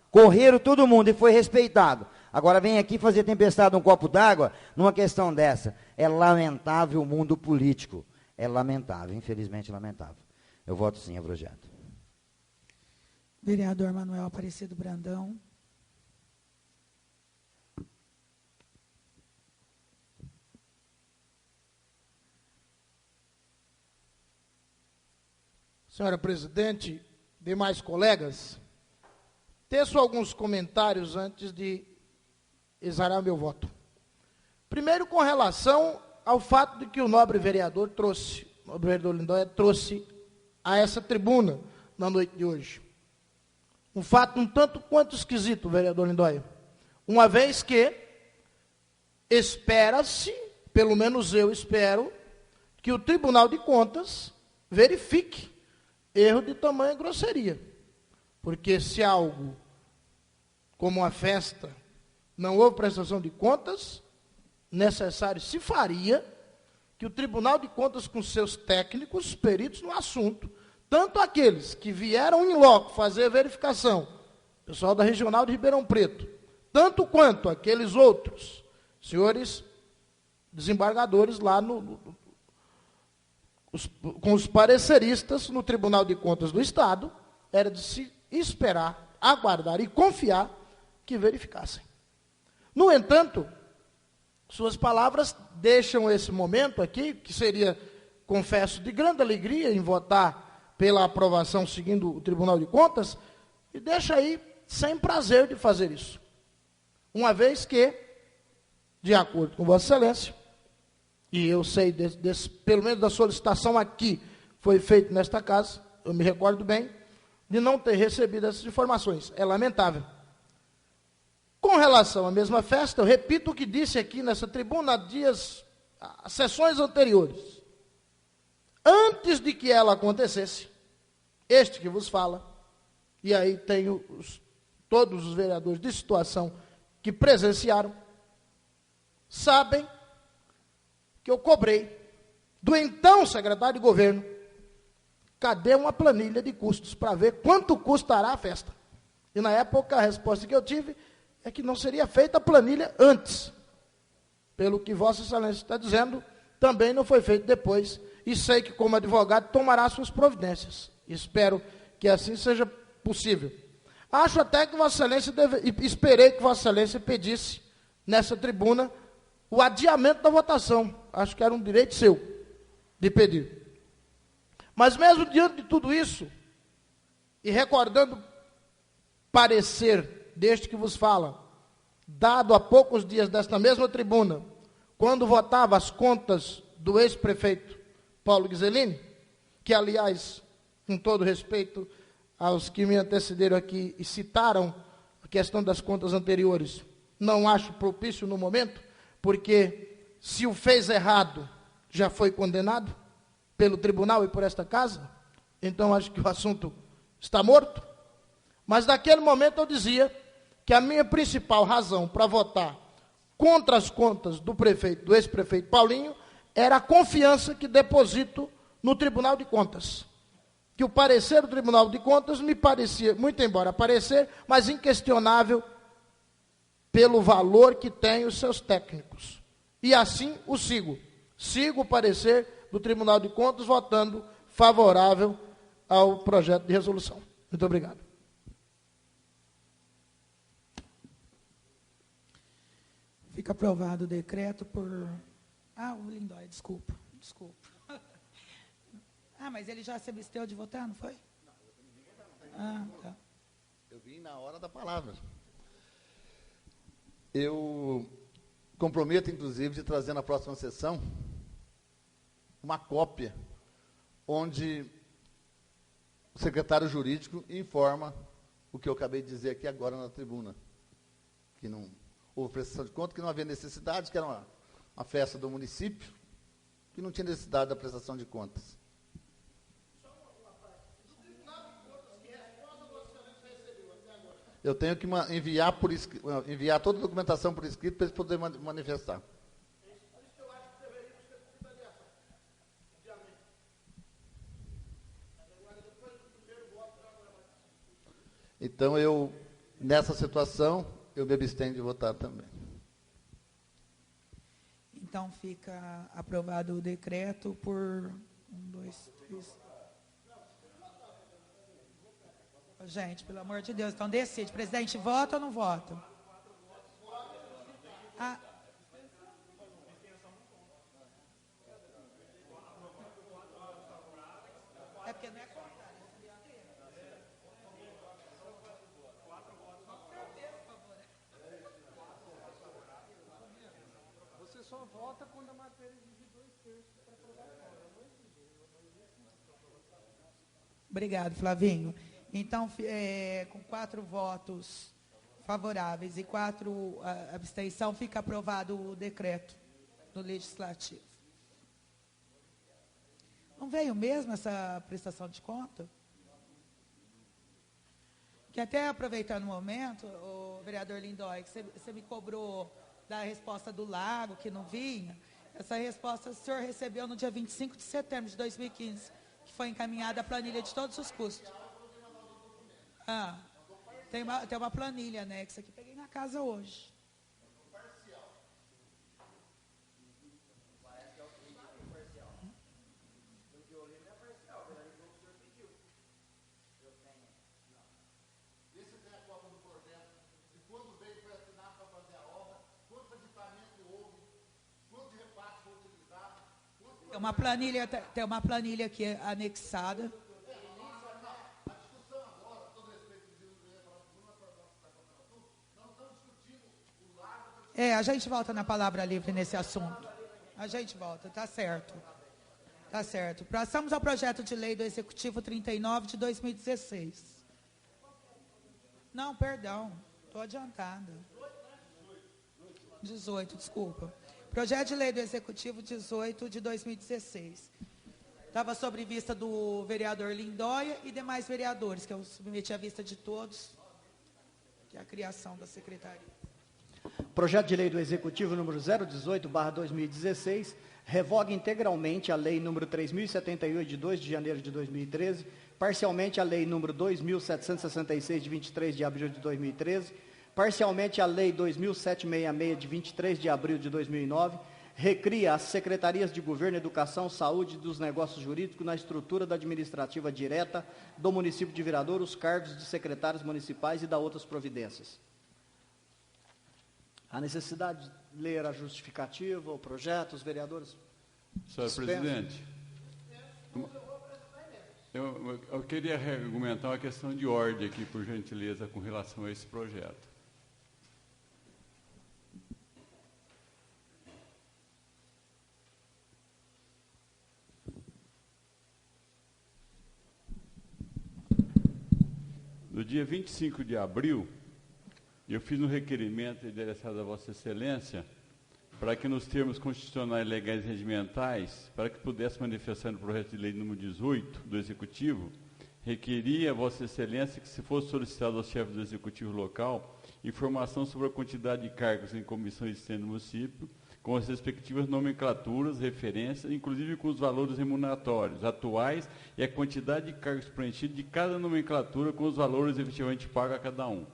Correram todo mundo e foi respeitado. Agora vem aqui fazer tempestade num copo d'água numa questão dessa. É lamentável o mundo político. É lamentável, infelizmente lamentável. Eu voto sim ao projeto. Vereador Manuel Aparecido Brandão. Senhora presidente, demais colegas, teço alguns comentários antes de exarar meu voto. Primeiro, com relação ao fato de que o nobre vereador Lindóia trouxe a essa tribuna na noite de hoje. Um fato um tanto quanto esquisito, vereador Lindóia, uma vez que espera-se, pelo menos eu espero, que o Tribunal de Contas verifique erro de tamanha grosseria. Porque se algo, como uma festa, não houve prestação de contas, necessário se faria que o Tribunal de Contas, com seus técnicos, peritos no assunto, tanto aqueles que vieram em loco fazer a verificação, pessoal da Regional de Ribeirão Preto, tanto quanto aqueles outros senhores desembargadores lá com os pareceristas no Tribunal de Contas do Estado, era de se esperar, aguardar e confiar que verificassem. No entanto, suas palavras deixam esse momento aqui, que seria, confesso, de grande alegria em votar pela aprovação seguindo o Tribunal de Contas, e deixa aí sem prazer de fazer isso. Uma vez que, de acordo com Vossa Excelência, e eu sei, pelo menos da solicitação aqui, foi feita nesta casa, eu me recordo bem, de não ter recebido essas informações. É lamentável. Com relação à mesma festa, eu repito o que disse aqui nessa tribuna sessões anteriores. Antes de que ela acontecesse, este que vos fala, e aí tenho todos os vereadores de situação que presenciaram, sabem que eu cobrei do então secretário de governo, cadê uma planilha de custos para ver quanto custará a festa? E na época a resposta que eu tive é que não seria feita a planilha antes. Pelo que Vossa Excelência está dizendo, também não foi feito depois, e sei que como advogado tomará suas providências. Espero que assim seja possível. Acho até que Vossa Excelência esperei que Vossa Excelência pedisse nessa tribuna o adiamento da votação. Acho que era um direito seu de pedir. Mas mesmo diante de tudo isso, e recordando parecer deste que vos fala, dado há poucos dias desta mesma tribuna, quando votava as contas do ex-prefeito Paulo Ghiseline, que, aliás, com todo respeito aos que me antecederam aqui e citaram a questão das contas anteriores, não acho propício no momento, porque se o fez errado, já foi condenado pelo tribunal e por esta casa, então acho que o assunto está morto. Mas naquele momento eu dizia que a minha principal razão para votar contra as contas do prefeito, do ex-prefeito Paulinho, era a confiança que deposito no Tribunal de Contas. Que o parecer do Tribunal de Contas me parecia, muito embora parecer, mas inquestionável pelo valor que tem os seus técnicos. E assim o sigo. Sigo o parecer do Tribunal de Contas, votando favorável ao projeto de resolução. Muito obrigado. Fica aprovado o decreto por... Ah, o Lindóia, desculpa. Ah, mas ele já se absteu de votar, não foi? Ah, tá. Eu vim na hora da palavra. Eu comprometo, inclusive, de trazer na próxima sessão uma cópia onde o secretário jurídico informa o que eu acabei de dizer aqui agora na tribuna, que não houve prestação de conta, que não havia necessidade, que era uma festa do município, que não tinha necessidade da prestação de contas. Eu tenho que enviar toda a documentação por escrito para eles poderem manifestar. Então, nessa situação, eu me abstenho de votar também. Então, fica aprovado o decreto por 1, 2, 3... Gente, pelo amor de Deus, então decide. Presidente, vota ou não vota? Ah. É porque não é contrário. Você só vota quando a matéria exige 2/3 para aprovação. Obrigado, Flavinho. Então, com 4 votos favoráveis e 4 abstenção, fica aprovado o decreto do Legislativo. Não veio mesmo essa prestação de conta? Que até aproveitando o momento, o vereador Lindóia, que você me cobrou da resposta do Lago, que não vinha, essa resposta o senhor recebeu no dia 25 de setembro de 2015, que foi encaminhada a planilha de todos os custos. Ah, tem uma planilha anexa que peguei na casa hoje. Tem uma planilha aqui anexada. A gente volta na palavra livre nesse assunto. A gente volta, tá certo. Tá certo. Passamos ao projeto de lei do Executivo 39 de 2016. Não, perdão, estou adiantada. 18, desculpa. Projeto de lei do Executivo 18 de 2016. Estava sobre vista do vereador Lindóia e demais vereadores, que eu submeti à vista de todos, que é a criação da secretaria. Projeto de lei do Executivo número 018/2016 revoga integralmente a lei número 3078 de 2 de janeiro de 2013, parcialmente a lei número 2766 de 23 de abril de 2013, parcialmente a lei 2766 de 23 de abril de 2009, recria as secretarias de Governo, Educação, Saúde e dos Negócios Jurídicos na estrutura da administrativa direta do município de Viradouro, os cargos de secretários municipais e da outras providências. A necessidade de ler a justificativa, o projeto, os vereadores. Senhor presidente, eu queria argumentar uma questão de ordem aqui, por gentileza, com relação a esse projeto. No dia 25 de abril, eu fiz um requerimento endereçado a Vossa Excelência para que, nos termos constitucionais, legais e regimentais, para que pudesse manifestar no projeto de lei número 18 do Executivo, requeria a Vossa Excelência que se fosse solicitado ao chefe do Executivo local informação sobre a quantidade de cargos em comissões existentes no município, com as respectivas nomenclaturas, referências, inclusive com os valores remuneratórios atuais e a quantidade de cargos preenchidos de cada nomenclatura com os valores efetivamente pagos a cada um.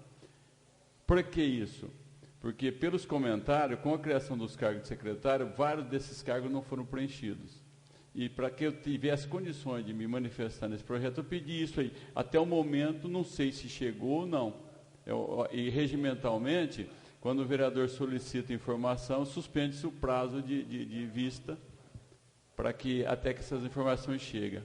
Por que isso? Porque, pelos comentários, com a criação dos cargos de secretário, vários desses cargos não foram preenchidos. E para que eu tivesse condições de me manifestar nesse projeto, eu pedi isso aí. Até o momento, não sei se chegou ou não. E regimentalmente, quando o vereador solicita informação, suspende-se o prazo de vista para que até que essas informações cheguem.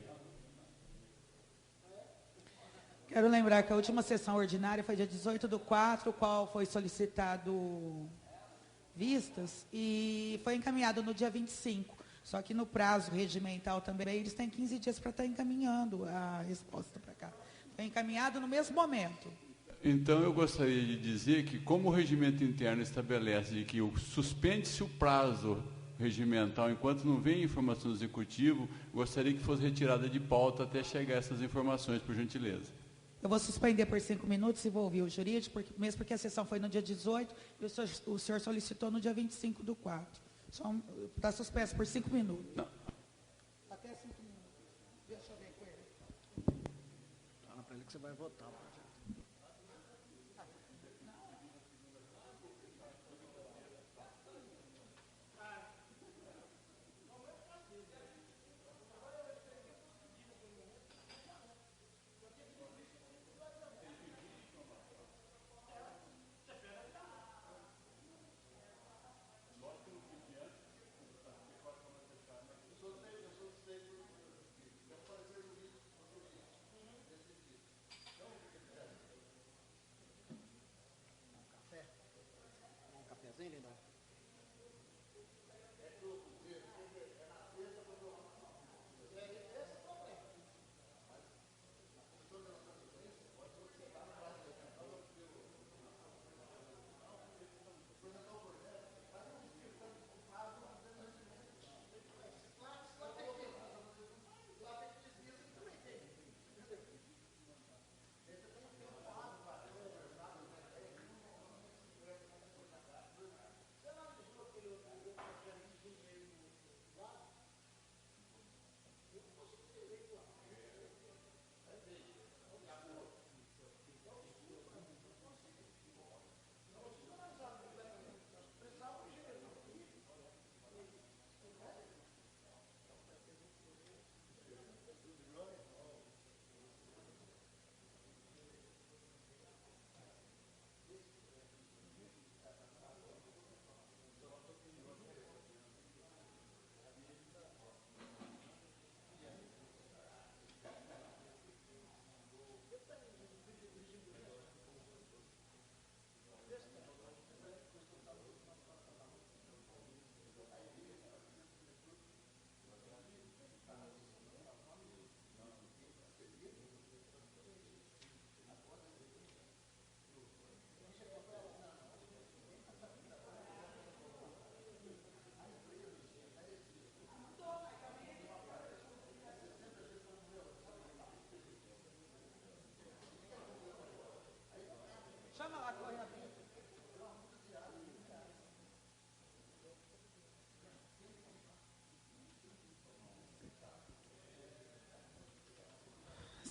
Quero lembrar que a última sessão ordinária foi dia 18/4, qual foi solicitado vistas e foi encaminhado no dia 25. Só que no prazo regimental também, eles têm 15 dias para estar encaminhando a resposta para cá. Foi encaminhado no mesmo momento. Então, eu gostaria de dizer que, como o regimento interno estabelece de que suspende-se o prazo regimental enquanto não vem informação do executivo, gostaria que fosse retirada de pauta até chegar essas informações, por gentileza. Eu vou suspender por 5 minutos e vou ouvir o jurídico, mesmo porque a sessão foi no dia 18 e o senhor solicitou no dia 25/4. Está suspenso por 5 minutos. Não. Até 5 minutos. Deixa eu ver com ele. Fala para ele que você vai votar.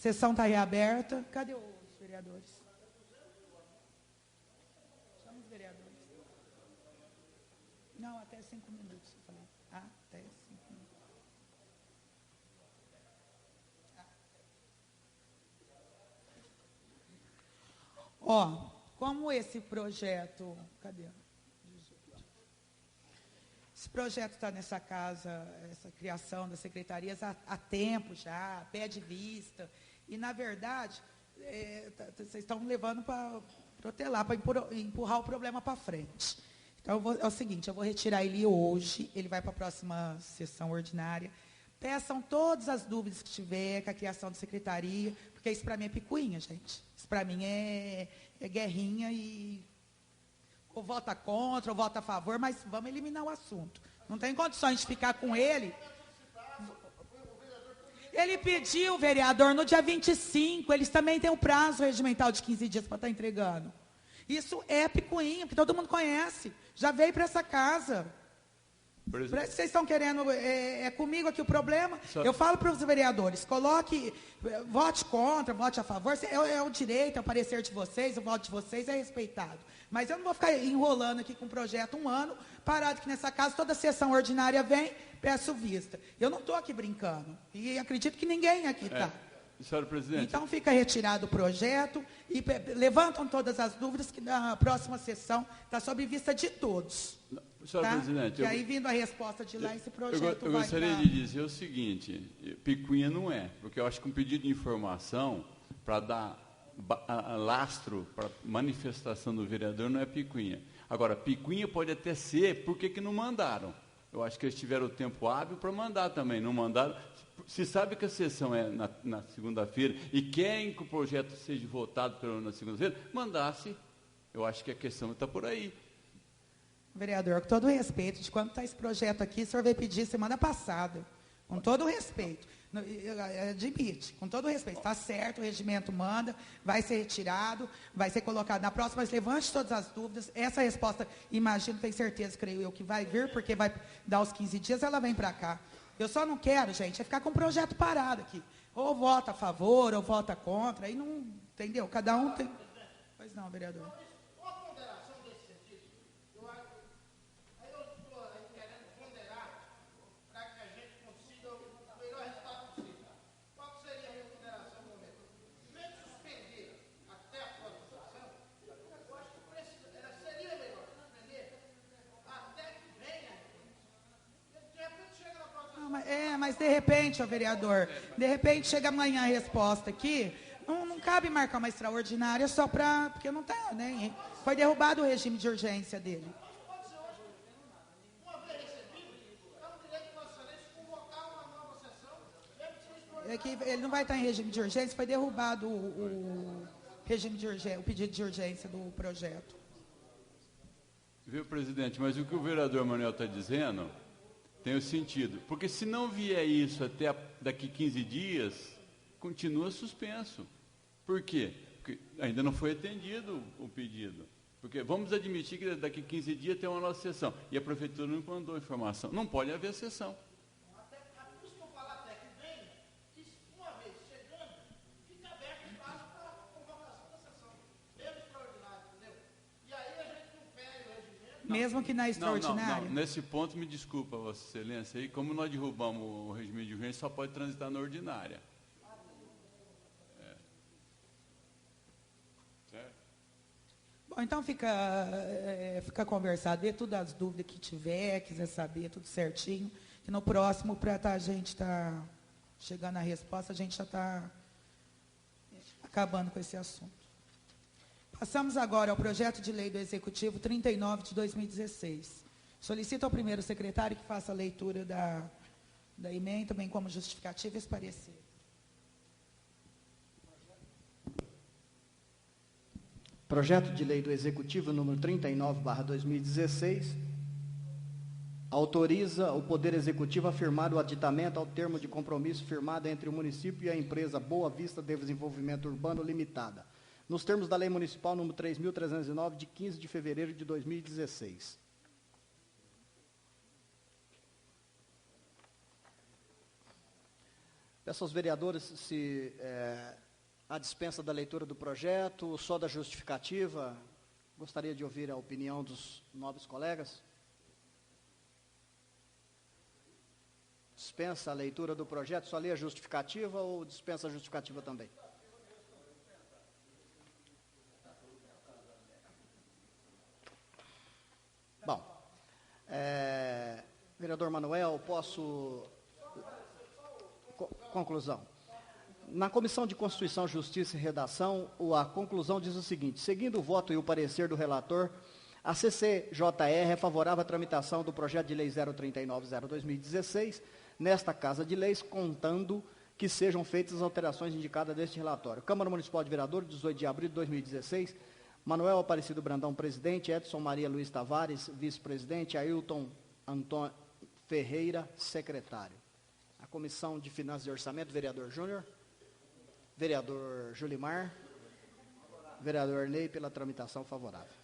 Sessão está reaberta. Cadê os vereadores? Chama os vereadores. Não, até 5 minutos. Eu falei. Até 5 minutos. Como esse projeto... Cadê? Esse projeto está nessa casa, essa criação das secretarias há tempo já, pede vista. E, na verdade, vocês estão levando para protelar, para empurrar o problema para frente. Então, é o seguinte, eu vou retirar ele hoje, ele vai para a próxima sessão ordinária. Peçam todas as dúvidas que tiver com a criação de secretaria, porque isso para mim é picuinha, gente. Isso para mim é guerrinha e... ou vota contra, ou vota a favor, mas vamos eliminar o assunto. Não tem condições de ficar com ele. Ele pediu, vereador, no dia 25, eles também têm um prazo regimental de 15 dias para estar entregando. Isso é picuinha, que todo mundo conhece. Já veio para essa casa. Parece que vocês estão querendo, comigo aqui o problema. Eu falo para os vereadores, vote contra, vote a favor, é o direito, é o parecer de vocês, o voto de vocês é respeitado. Mas eu não vou ficar enrolando aqui com o projeto 1 ano, parado aqui nessa casa, toda sessão ordinária vem, peço vista. Eu não estou aqui brincando, e acredito que ninguém aqui está. Senhora presidente. Então fica retirado o projeto e levantam todas as dúvidas que na próxima sessão está sob vista de todos. Senhora Tá? presidente. E aí, vindo a resposta de lá, esse projeto eu vai gostaria de dizer o seguinte, picuinha não é, porque eu acho que um pedido de informação para dar lastro para manifestação do vereador não é picuinha. Agora, picuinha pode até ser, por que não mandaram? Eu acho que eles tiveram o tempo hábil para mandar também, não mandaram. Se sabe que a sessão é na segunda-feira e querem que o projeto seja votado na segunda-feira, mandasse. Eu acho que a questão está por aí. Vereador, com todo o respeito, de quando está esse projeto aqui, o senhor veio pedir semana passada. Com todo o respeito. Admite, com todo o respeito. Está certo, o regimento manda, vai ser retirado, vai ser colocado na próxima, mas levante todas as dúvidas. Essa resposta, imagino, tenho certeza, creio eu, que vai vir, porque vai dar os 15 dias, ela vem para cá. Eu só não quero, gente, é ficar com o projeto parado aqui. Ou vota a favor, ou vota contra, aí não, entendeu? Cada um tem... Pois não, vereador. Mas de repente, ó, vereador, de repente chega amanhã a resposta aqui, não cabe marcar uma extraordinária só para... Porque não está, né? Foi derrubado o regime de urgência dele. É que ele não vai estar em regime de urgência, foi derrubado o regime de urgência, o pedido de urgência do projeto. Viu, presidente, mas o que o vereador Manuel está dizendo... tem o sentido, porque se não vier isso até daqui 15 dias, continua suspenso. Por quê? Porque ainda não foi atendido o pedido. Porque vamos admitir que daqui 15 dias tem uma nova sessão, e a prefeitura não mandou informação. Não pode haver sessão. Mesmo que na extraordinária? Não, nesse ponto, me desculpa, Vossa Excelência, aí, como nós derrubamos o regime de urgência, só pode transitar na ordinária. Certo? Bom, então fica conversado, vê todas as dúvidas que tiver, quiser saber, tudo certinho, que no próximo, para a gente estar chegando à resposta, a gente já está acabando com esse assunto. Passamos agora ao projeto de lei do Executivo 39 de 2016. Solicito ao primeiro secretário que faça a leitura da emenda, bem como justificativa e esse parecer. Projeto de lei do Executivo número 39/2016 autoriza o Poder Executivo a firmar o aditamento ao termo de compromisso firmado entre o município e a empresa Boa Vista Desenvolvimento Urbano Limitada, nos termos da Lei Municipal número 3.309, de 15 de fevereiro de 2016. Peço aos vereadores se a dispensa da leitura do projeto, só da justificativa. Gostaria de ouvir a opinião dos nobres colegas. Dispensa a leitura do projeto, só lê a justificativa ou dispensa a justificativa também? Bom, vereador Manuel, posso... Conclusão. Na Comissão de Constituição, Justiça e Redação, a conclusão diz o seguinte: seguindo o voto e o parecer do relator, a CCJR é favorável à tramitação do projeto de lei 039/2016 nesta Casa de Leis, contando que sejam feitas as alterações indicadas deste relatório. Câmara Municipal de Vereadores, 18 de abril de 2016, Manuel Aparecido Brandão, presidente, Edson Maria Luiz Tavares, vice-presidente, Ailton Antônio Ferreira, secretário. A Comissão de Finanças e Orçamento, vereador Júnior, vereador Julimar, vereador Ney, pela tramitação favorável.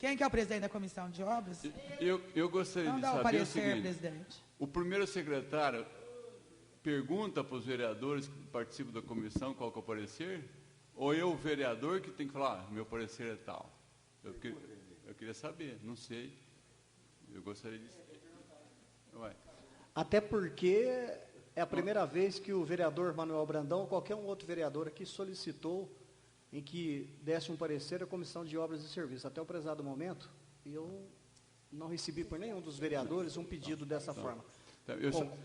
Quem que é o presidente da Comissão de Obras? Eu gostaria Então de dá o saber o parecer, seguinte. presidente. O primeiro secretário pergunta para os vereadores que participam da comissão qual que é o parecer? Ou eu, o vereador, que tem que falar, meu parecer é tal? Eu queria saber, não sei. Eu gostaria de saber. Ué. Até porque é a primeira vez que o vereador Manuel Brandão, ou qualquer um outro vereador aqui, solicitou em que desse um parecer à Comissão de Obras e Serviços. Até o prezado momento, eu não recebi por nenhum dos vereadores um pedido dessa forma.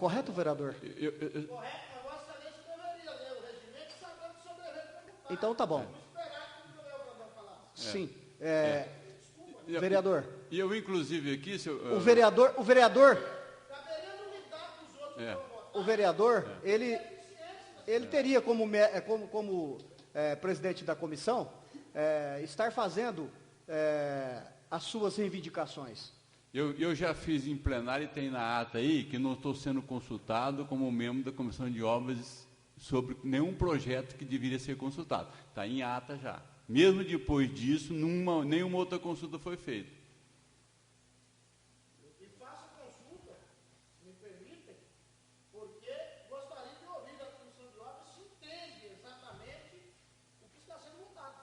Correto, vereador? Correto, mas Vossa Excelência deveria ler o regimento sabendo sobre o regimento. Então tá bom. Vamos esperar que o Manuel Brandão falar. Sim. Vereador. E eu, inclusive, aqui... O vereador... Caberia não lidar com os outros É. que vão votar. O vereador, ele teria como presidente da comissão estar fazendo as suas reivindicações. Eu já fiz em plenário e tem na ata aí que não estou sendo consultado como membro da Comissão de Obras sobre nenhum projeto que deveria ser consultado. Está em ata já. Mesmo depois disso, nenhuma outra consulta foi feita. E faço consulta, se me permitem, porque gostaria de ouvir da Comissão de Obras se entende exatamente o que está sendo votado.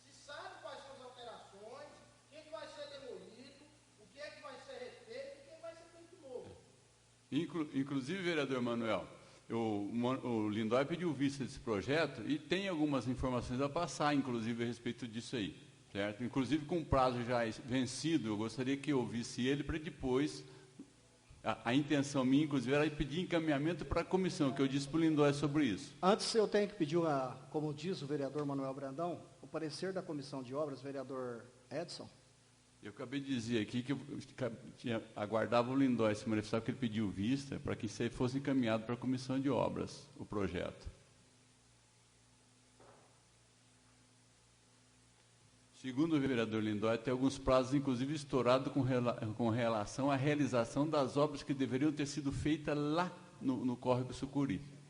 Se sabe quais são as alterações, o que vai ser demolido, o que é que vai ser refeito e o que vai ser feito novo. Inclusive, vereador Manuel, o Lindóia pediu vista desse projeto e tem algumas informações a passar, inclusive, a respeito disso aí, certo? Inclusive, com o prazo já vencido, eu gostaria que eu ouvisse ele para depois, a intenção minha, inclusive, era pedir encaminhamento para a comissão, que eu disse para o Lindóia sobre isso. Antes eu tenho que pedir, como diz o vereador Manuel Brandão, o parecer da Comissão de Obras, vereador Edson. Eu acabei de dizer aqui que eu aguardava o Lindóia se manifestar, porque ele pediu vista para que isso aí fosse encaminhado para a Comissão de Obras, o projeto. Segundo o vereador Lindóia, tem alguns prazos, inclusive, estourados com relação à realização das obras que deveriam ter sido feitas lá no Córrego Sucuri.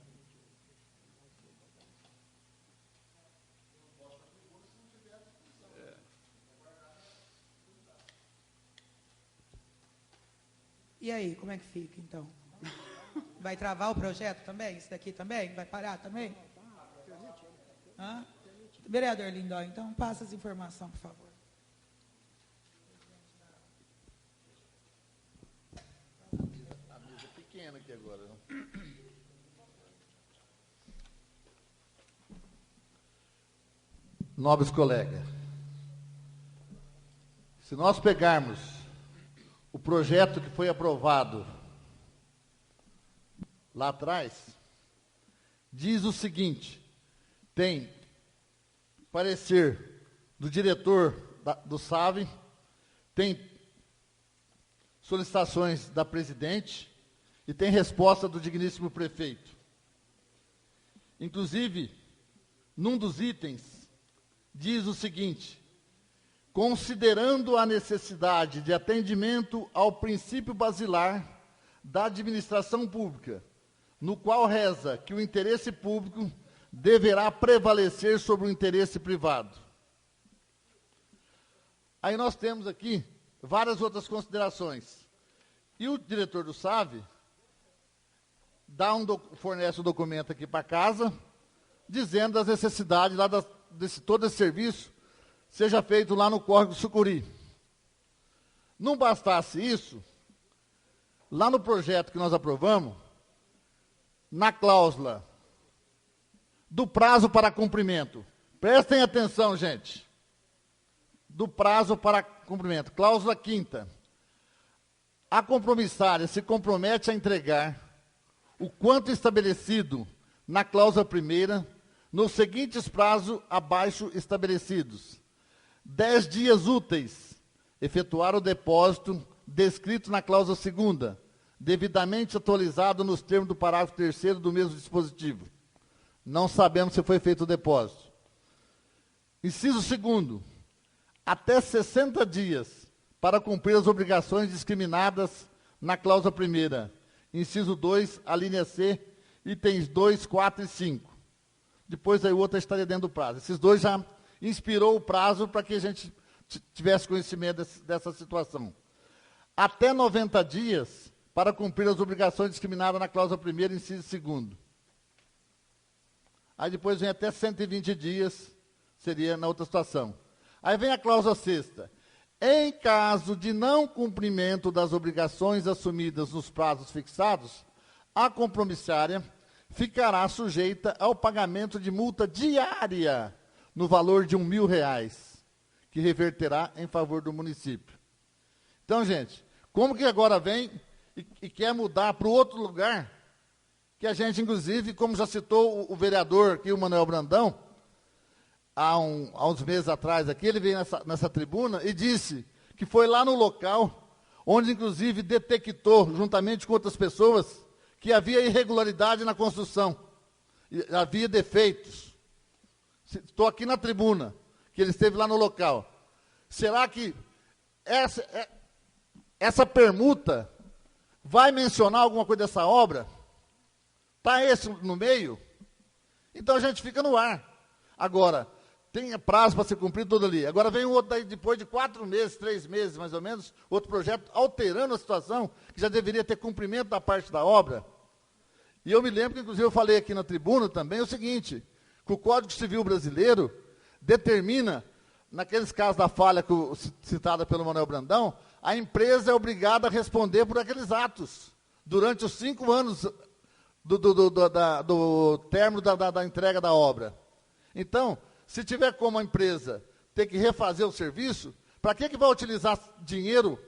E aí, como é que fica, então? Vai travar o projeto também? Isso daqui também? Vai parar também? Hã? Vereador Lindóia, então passa essa informação, por favor. A mesa é pequena aqui agora, né? Nobres colegas, se nós pegarmos o projeto que foi aprovado lá atrás, diz o seguinte: tem parecer do diretor do SAV, tem solicitações da presidente e tem resposta do digníssimo prefeito. Inclusive, num dos itens, diz o seguinte: considerando a necessidade de atendimento ao princípio basilar da administração pública, no qual reza que o interesse público deverá prevalecer sobre o interesse privado. Aí nós temos aqui várias outras considerações. E o diretor do SAV fornece um documento aqui para casa, dizendo das necessidades lá todo esse serviço seja feito lá no Córrego Sucuri. Não bastasse isso, lá no projeto que nós aprovamos, na cláusula do prazo para cumprimento, prestem atenção, gente, do prazo para cumprimento, cláusula 5ª, a compromissária se compromete a entregar o quanto estabelecido na cláusula 1ª, nos seguintes prazos abaixo estabelecidos: 10 dias úteis, efetuar o depósito descrito na cláusula 2ª, devidamente atualizado nos termos do parágrafo 3º do mesmo dispositivo. Não sabemos se foi feito o depósito. Inciso 2º, até 60 dias para cumprir as obrigações discriminadas na cláusula 1ª. Inciso 2, a linha C, itens 2, 4 e 5. Depois aí o outro estaria dentro do prazo. Esses dois já inspirou o prazo para que a gente tivesse conhecimento dessa situação. Até 90 dias para cumprir as obrigações discriminadas na cláusula 1ª, inciso 2º. Aí depois vem até 120 dias, seria na outra situação. Aí vem a cláusula 6ª. Em caso de não cumprimento das obrigações assumidas nos prazos fixados, a compromissária ficará sujeita ao pagamento de multa diária no valor de R$1.000, que reverterá em favor do município. Então, gente, como que agora vem e quer mudar para o outro lugar, que a gente, inclusive, como já citou o vereador aqui, o Manuel Brandão, há uns meses atrás aqui, ele veio nessa tribuna e disse que foi lá no local, onde, inclusive, detectou, juntamente com outras pessoas, que havia irregularidade na construção, havia defeitos. Estou aqui na tribuna, que ele esteve lá no local. Será que essa permuta vai mencionar alguma coisa dessa obra? Está esse no meio? Então a gente fica no ar. Agora, tem prazo para ser cumprido tudo ali. Agora vem um outro aí, depois de 4 meses, 3 meses mais ou menos, outro projeto alterando a situação, que já deveria ter cumprimento da parte da obra. E eu me lembro que, inclusive, eu falei aqui na tribuna também o seguinte, que o Código Civil brasileiro determina, naqueles casos da falha citada pelo Manuel Brandão, a empresa é obrigada a responder por aqueles atos, durante os 5 anos do término da entrega da obra. Então, se tiver como a empresa ter que refazer o serviço, para que vai utilizar dinheiro,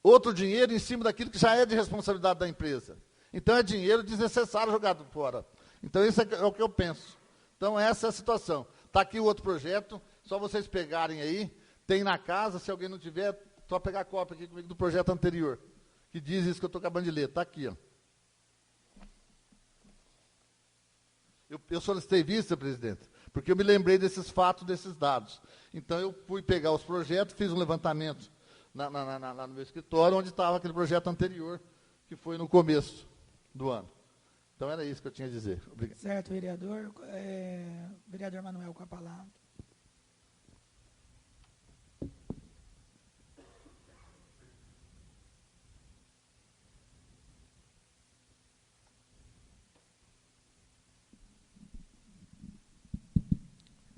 outro dinheiro em cima daquilo que já é de responsabilidade da empresa? Então é dinheiro desnecessário jogado fora. Então isso é o que eu penso. Então essa é a situação. Está aqui o outro projeto, só vocês pegarem aí, tem na casa, se alguém não tiver, só pegar a cópia aqui comigo do projeto anterior, que diz isso que eu estou acabando de ler. Está aqui, ó. Eu solicitei vista, presidente, porque eu me lembrei desses fatos, desses dados. Então, eu fui pegar os projetos, fiz um levantamento lá no meu escritório, onde estava aquele projeto anterior, que foi no começo do ano. Então, era isso que eu tinha a dizer. Obrigado. Certo, vereador. Vereador Manuel, com a palavra.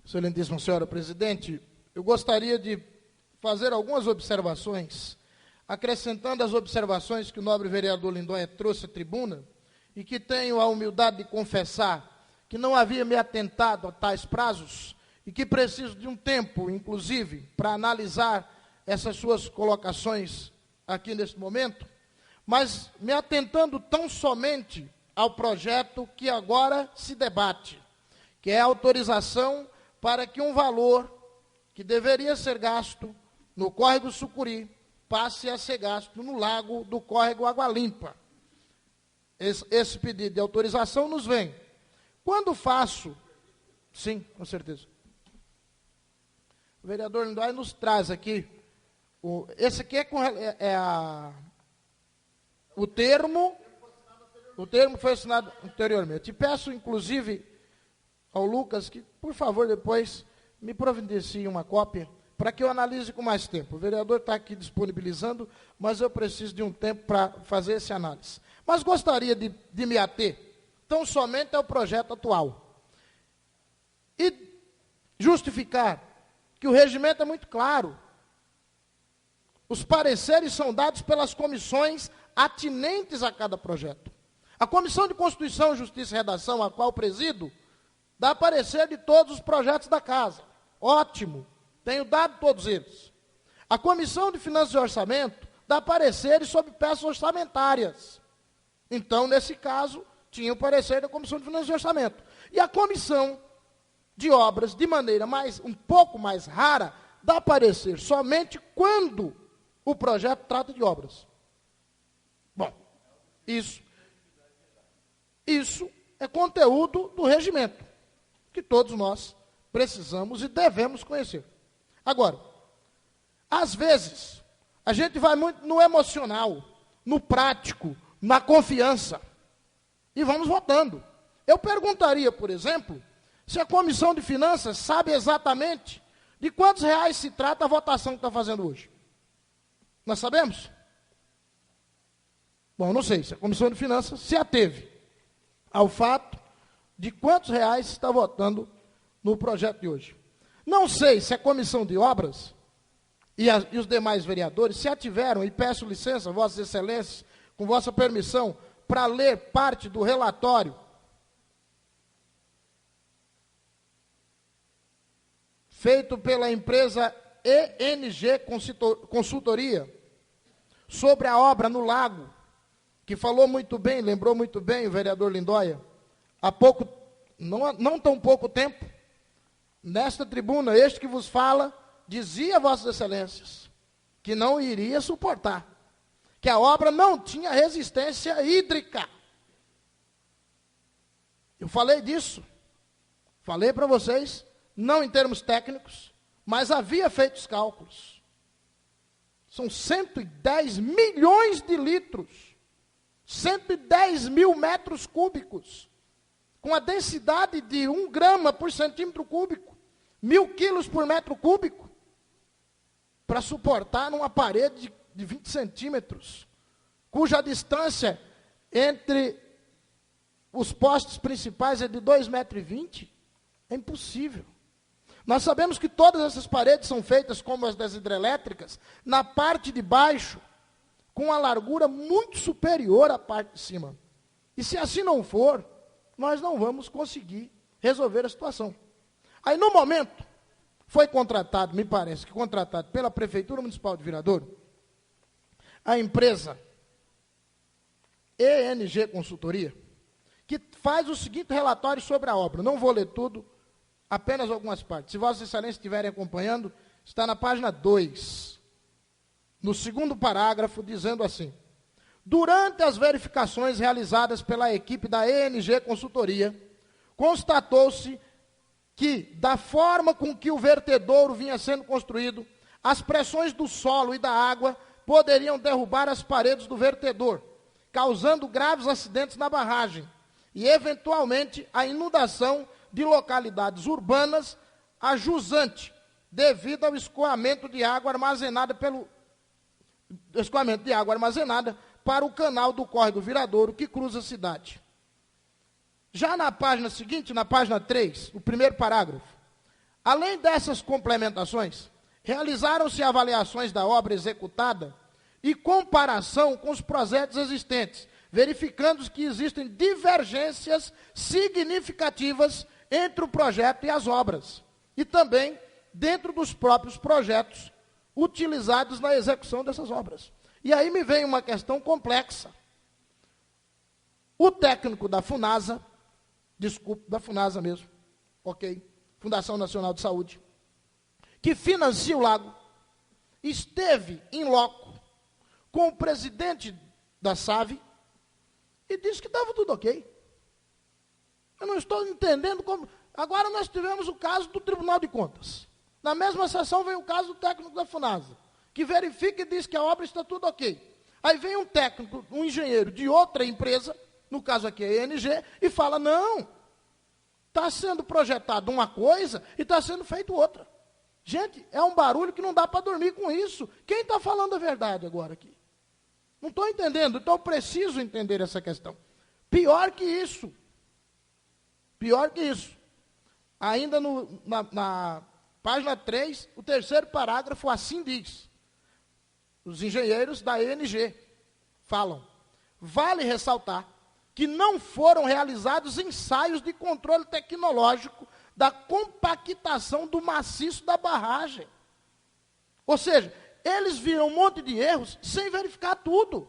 Excelentíssima senhora presidente, eu gostaria de fazer algumas observações, acrescentando as observações que o nobre vereador Lindóia trouxe à tribuna, e que tenho a humildade de confessar que não havia me atentado a tais prazos, e que preciso de um tempo, inclusive, para analisar essas suas colocações aqui nesse momento, mas me atentando tão somente ao projeto que agora se debate, que é a autorização para que um valor que deveria ser gasto no córrego Sucuri passe a ser gasto no lago do córrego Água Limpa. Esse pedido de autorização nos vem. Quando faço... Sim, com certeza. O vereador Lindóia nos traz aqui, esse aqui o termo foi assinado anteriormente. E peço, inclusive, ao Lucas que, por favor, depois me providencie uma cópia para que eu analise com mais tempo. O vereador está aqui disponibilizando, mas eu preciso de um tempo para fazer essa análise. Mas gostaria de me ater tão somente ao projeto atual e justificar que o regimento é muito claro. Os pareceres são dados pelas comissões atinentes a cada projeto. A Comissão de Constituição, Justiça e Redação, a qual presido, dá parecer de todos os projetos da casa. Ótimo, tenho dado todos eles. A Comissão de Finanças e Orçamento dá pareceres sobre peças orçamentárias. Então, nesse caso, tinha o parecer da Comissão de Finanças e Orçamento. E a Comissão de Obras, de maneira um pouco mais rara, dá parecer somente quando o projeto trata de obras. Bom, isso é conteúdo do regimento, que todos nós precisamos e devemos conhecer. Agora, às vezes, a gente vai muito no emocional, no prático, na confiança, e vamos votando. Eu perguntaria, por exemplo, se a Comissão de Finanças sabe exatamente De quantos reais se trata a votação que está fazendo hoje? Nós sabemos? Bom, não sei se a Comissão de Finanças se ateve ao fato de quantos reais se está votando no projeto de hoje. Não sei se a Comissão de Obras e os demais vereadores se ativeram, e peço licença, Vossas Excelências, com vossa permissão, para ler parte do relatório feito pela empresa ENG Consultoria sobre a obra no Lago, que falou muito bem, lembrou muito bem o vereador Lindóia, há pouco, não tão pouco tempo, nesta tribuna, este que vos fala, dizia, Vossas Excelências, que não iria suportar, que a obra não tinha resistência hídrica. Eu falei disso, falei para vocês, não em termos técnicos, mas havia feito os cálculos. São 110 milhões de litros, 110 mil metros cúbicos, com a densidade de 1 grama por centímetro cúbico, 1.000 quilos por metro cúbico, para suportar numa parede de 20 centímetros, cuja distância entre os postes principais é de 2,20 metros. É impossível. Nós sabemos que todas essas paredes são feitas, como as das hidrelétricas, na parte de baixo, com uma largura muito superior à parte de cima. E se assim não for, nós não vamos conseguir resolver a situação. Aí, no momento, foi contratado, me parece que contratado pela Prefeitura Municipal de Viradouro, a empresa ENG Consultoria, que faz o seguinte relatório sobre a obra. Não vou ler tudo, apenas algumas partes. Se Vossas Excelências estiverem acompanhando, está na página 2, no segundo parágrafo, dizendo assim: durante as verificações realizadas pela equipe da ENG Consultoria, constatou-se que, da forma com que o vertedouro vinha sendo construído, as pressões do solo e da água poderiam derrubar as paredes do vertedor, causando graves acidentes na barragem e, eventualmente, a inundação de localidades urbanas a jusante, devido ao escoamento de água armazenada para o canal do Córrego Viradouro, que cruza a cidade. Já na página seguinte, na página 3, o primeiro parágrafo, além dessas complementações, realizaram-se avaliações da obra executada e comparação com os projetos existentes, verificando que existem divergências significativas entre o projeto e as obras, e também dentro dos próprios projetos utilizados na execução dessas obras. E aí me vem uma questão complexa. O técnico da FUNASA, da FUNASA mesmo, ok, Fundação Nacional de Saúde, que financia o lago, esteve em loco com o presidente da SAVE e disse que estava tudo ok. Eu não estou entendendo como... Agora nós tivemos o caso do Tribunal de Contas. Na mesma sessão vem o caso do técnico da FUNASA, que verifica e diz que a obra está tudo ok. Aí vem um técnico, um engenheiro de outra empresa, no caso aqui é a ENG, e fala, não, está sendo projetado uma coisa e está sendo feito outra. Gente, é um barulho que não dá para dormir com isso. Quem está falando a verdade agora aqui? Não estou entendendo, então eu preciso entender essa questão. Pior que isso, ainda na página 3, o terceiro parágrafo assim diz. Os engenheiros da ENG falam, vale ressaltar que não foram realizados ensaios de controle tecnológico da compactação do maciço da barragem. Ou seja, eles viram um monte de erros sem verificar tudo.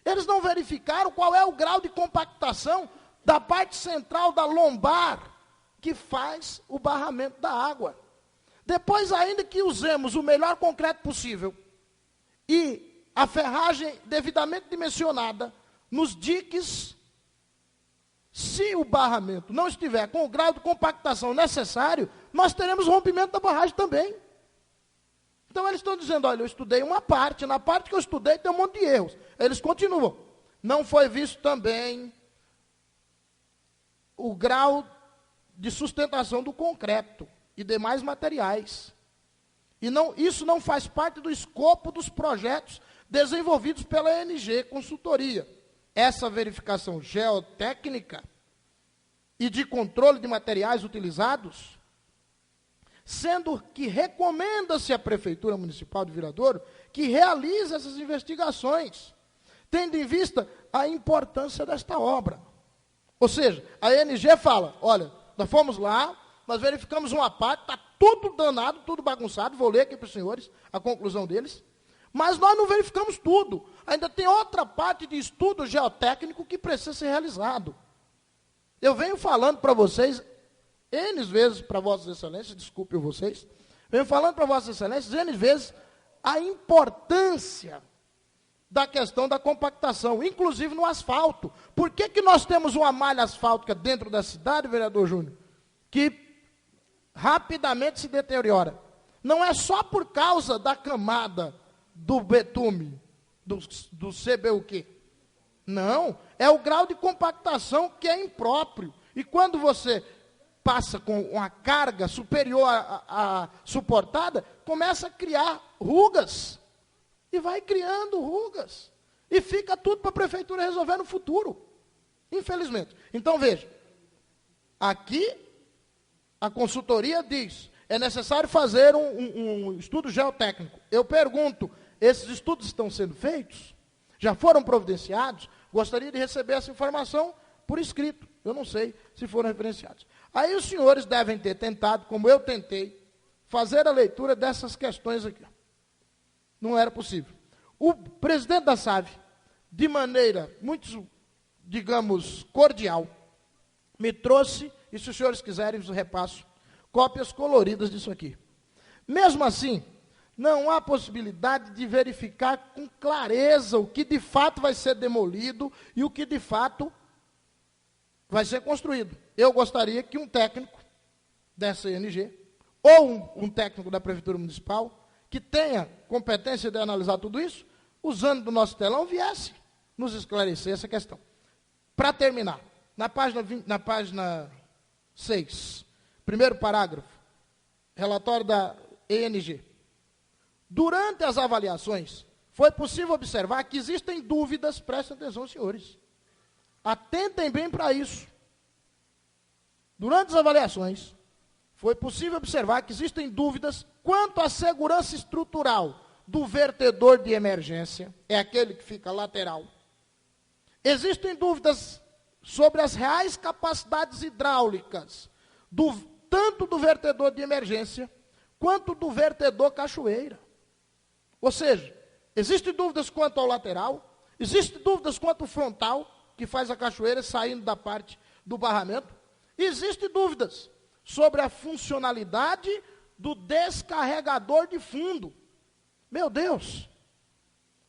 Eles não verificaram qual é o grau de compactação da parte central da lombar que faz o barramento da água. Depois, ainda que usemos o melhor concreto possível e a ferragem devidamente dimensionada nos diques, se o barramento não estiver com o grau de compactação necessário, nós teremos rompimento da barragem também. Então eles estão dizendo, olha, eu estudei uma parte, na parte que eu estudei tem um monte de erros. Eles continuam. Não foi visto também o grau de sustentação do concreto e demais materiais. E isso não faz parte do escopo dos projetos desenvolvidos pela ENG Consultoria. Essa verificação geotécnica e de controle de materiais utilizados, sendo que recomenda-se à Prefeitura Municipal de Viradouro que realize essas investigações, tendo em vista a importância desta obra. Ou seja, a ENG fala, olha, nós fomos lá, nós verificamos uma parte, está tudo danado, tudo bagunçado, vou ler aqui para os senhores a conclusão deles, mas nós não verificamos tudo. Ainda tem outra parte de estudo geotécnico que precisa ser realizado. Eu venho falando para vocês, N vezes para Vossas Excelências, desculpe vocês, venho falando para Vossas Excelências, N vezes, a importância da questão da compactação, inclusive no asfalto. Por que nós temos uma malha asfáltica dentro da cidade, vereador Júnior, que rapidamente se deteriora? Não é só por causa da camada do betume, do CBUQ. Não, é o grau de compactação que é impróprio. E quando você passa com uma carga superior à suportada, começa a criar rugas. E vai criando rugas. E fica tudo para a prefeitura resolver no futuro. Infelizmente. Então, veja. Aqui, a consultoria diz, é necessário fazer um estudo geotécnico. Eu pergunto, esses estudos estão sendo feitos? Já foram providenciados? Gostaria de receber essa informação por escrito. Eu não sei se foram referenciados. Aí os senhores devem ter tentado, como eu tentei, fazer a leitura dessas questões aqui. Não era possível. O presidente da SAV, de maneira muito, digamos, cordial, me trouxe, e se os senhores quiserem, eu repasso, cópias coloridas disso aqui. Mesmo assim, não há possibilidade de verificar com clareza o que de fato vai ser demolido e o que de fato vai ser construído. Eu gostaria que um técnico dessa ENG, ou um técnico da Prefeitura Municipal, que tenha competência de analisar tudo isso, usando do nosso telão, viesse nos esclarecer essa questão. Para terminar, na página 6, primeiro parágrafo, relatório da ENG. Durante as avaliações, foi possível observar que existem dúvidas, prestem atenção, senhores. Atentem bem para isso. Durante as avaliações, foi possível observar que existem dúvidas quanto à segurança estrutural do vertedor de emergência, é aquele que fica lateral. Existem dúvidas sobre as reais capacidades hidráulicas, tanto do vertedor de emergência, quanto do vertedor cachoeira. Ou seja, existem dúvidas quanto ao lateral, existem dúvidas quanto ao frontal, que faz a cachoeira saindo da parte do barramento, existem dúvidas sobre a funcionalidade do descarregador de fundo. Meu Deus,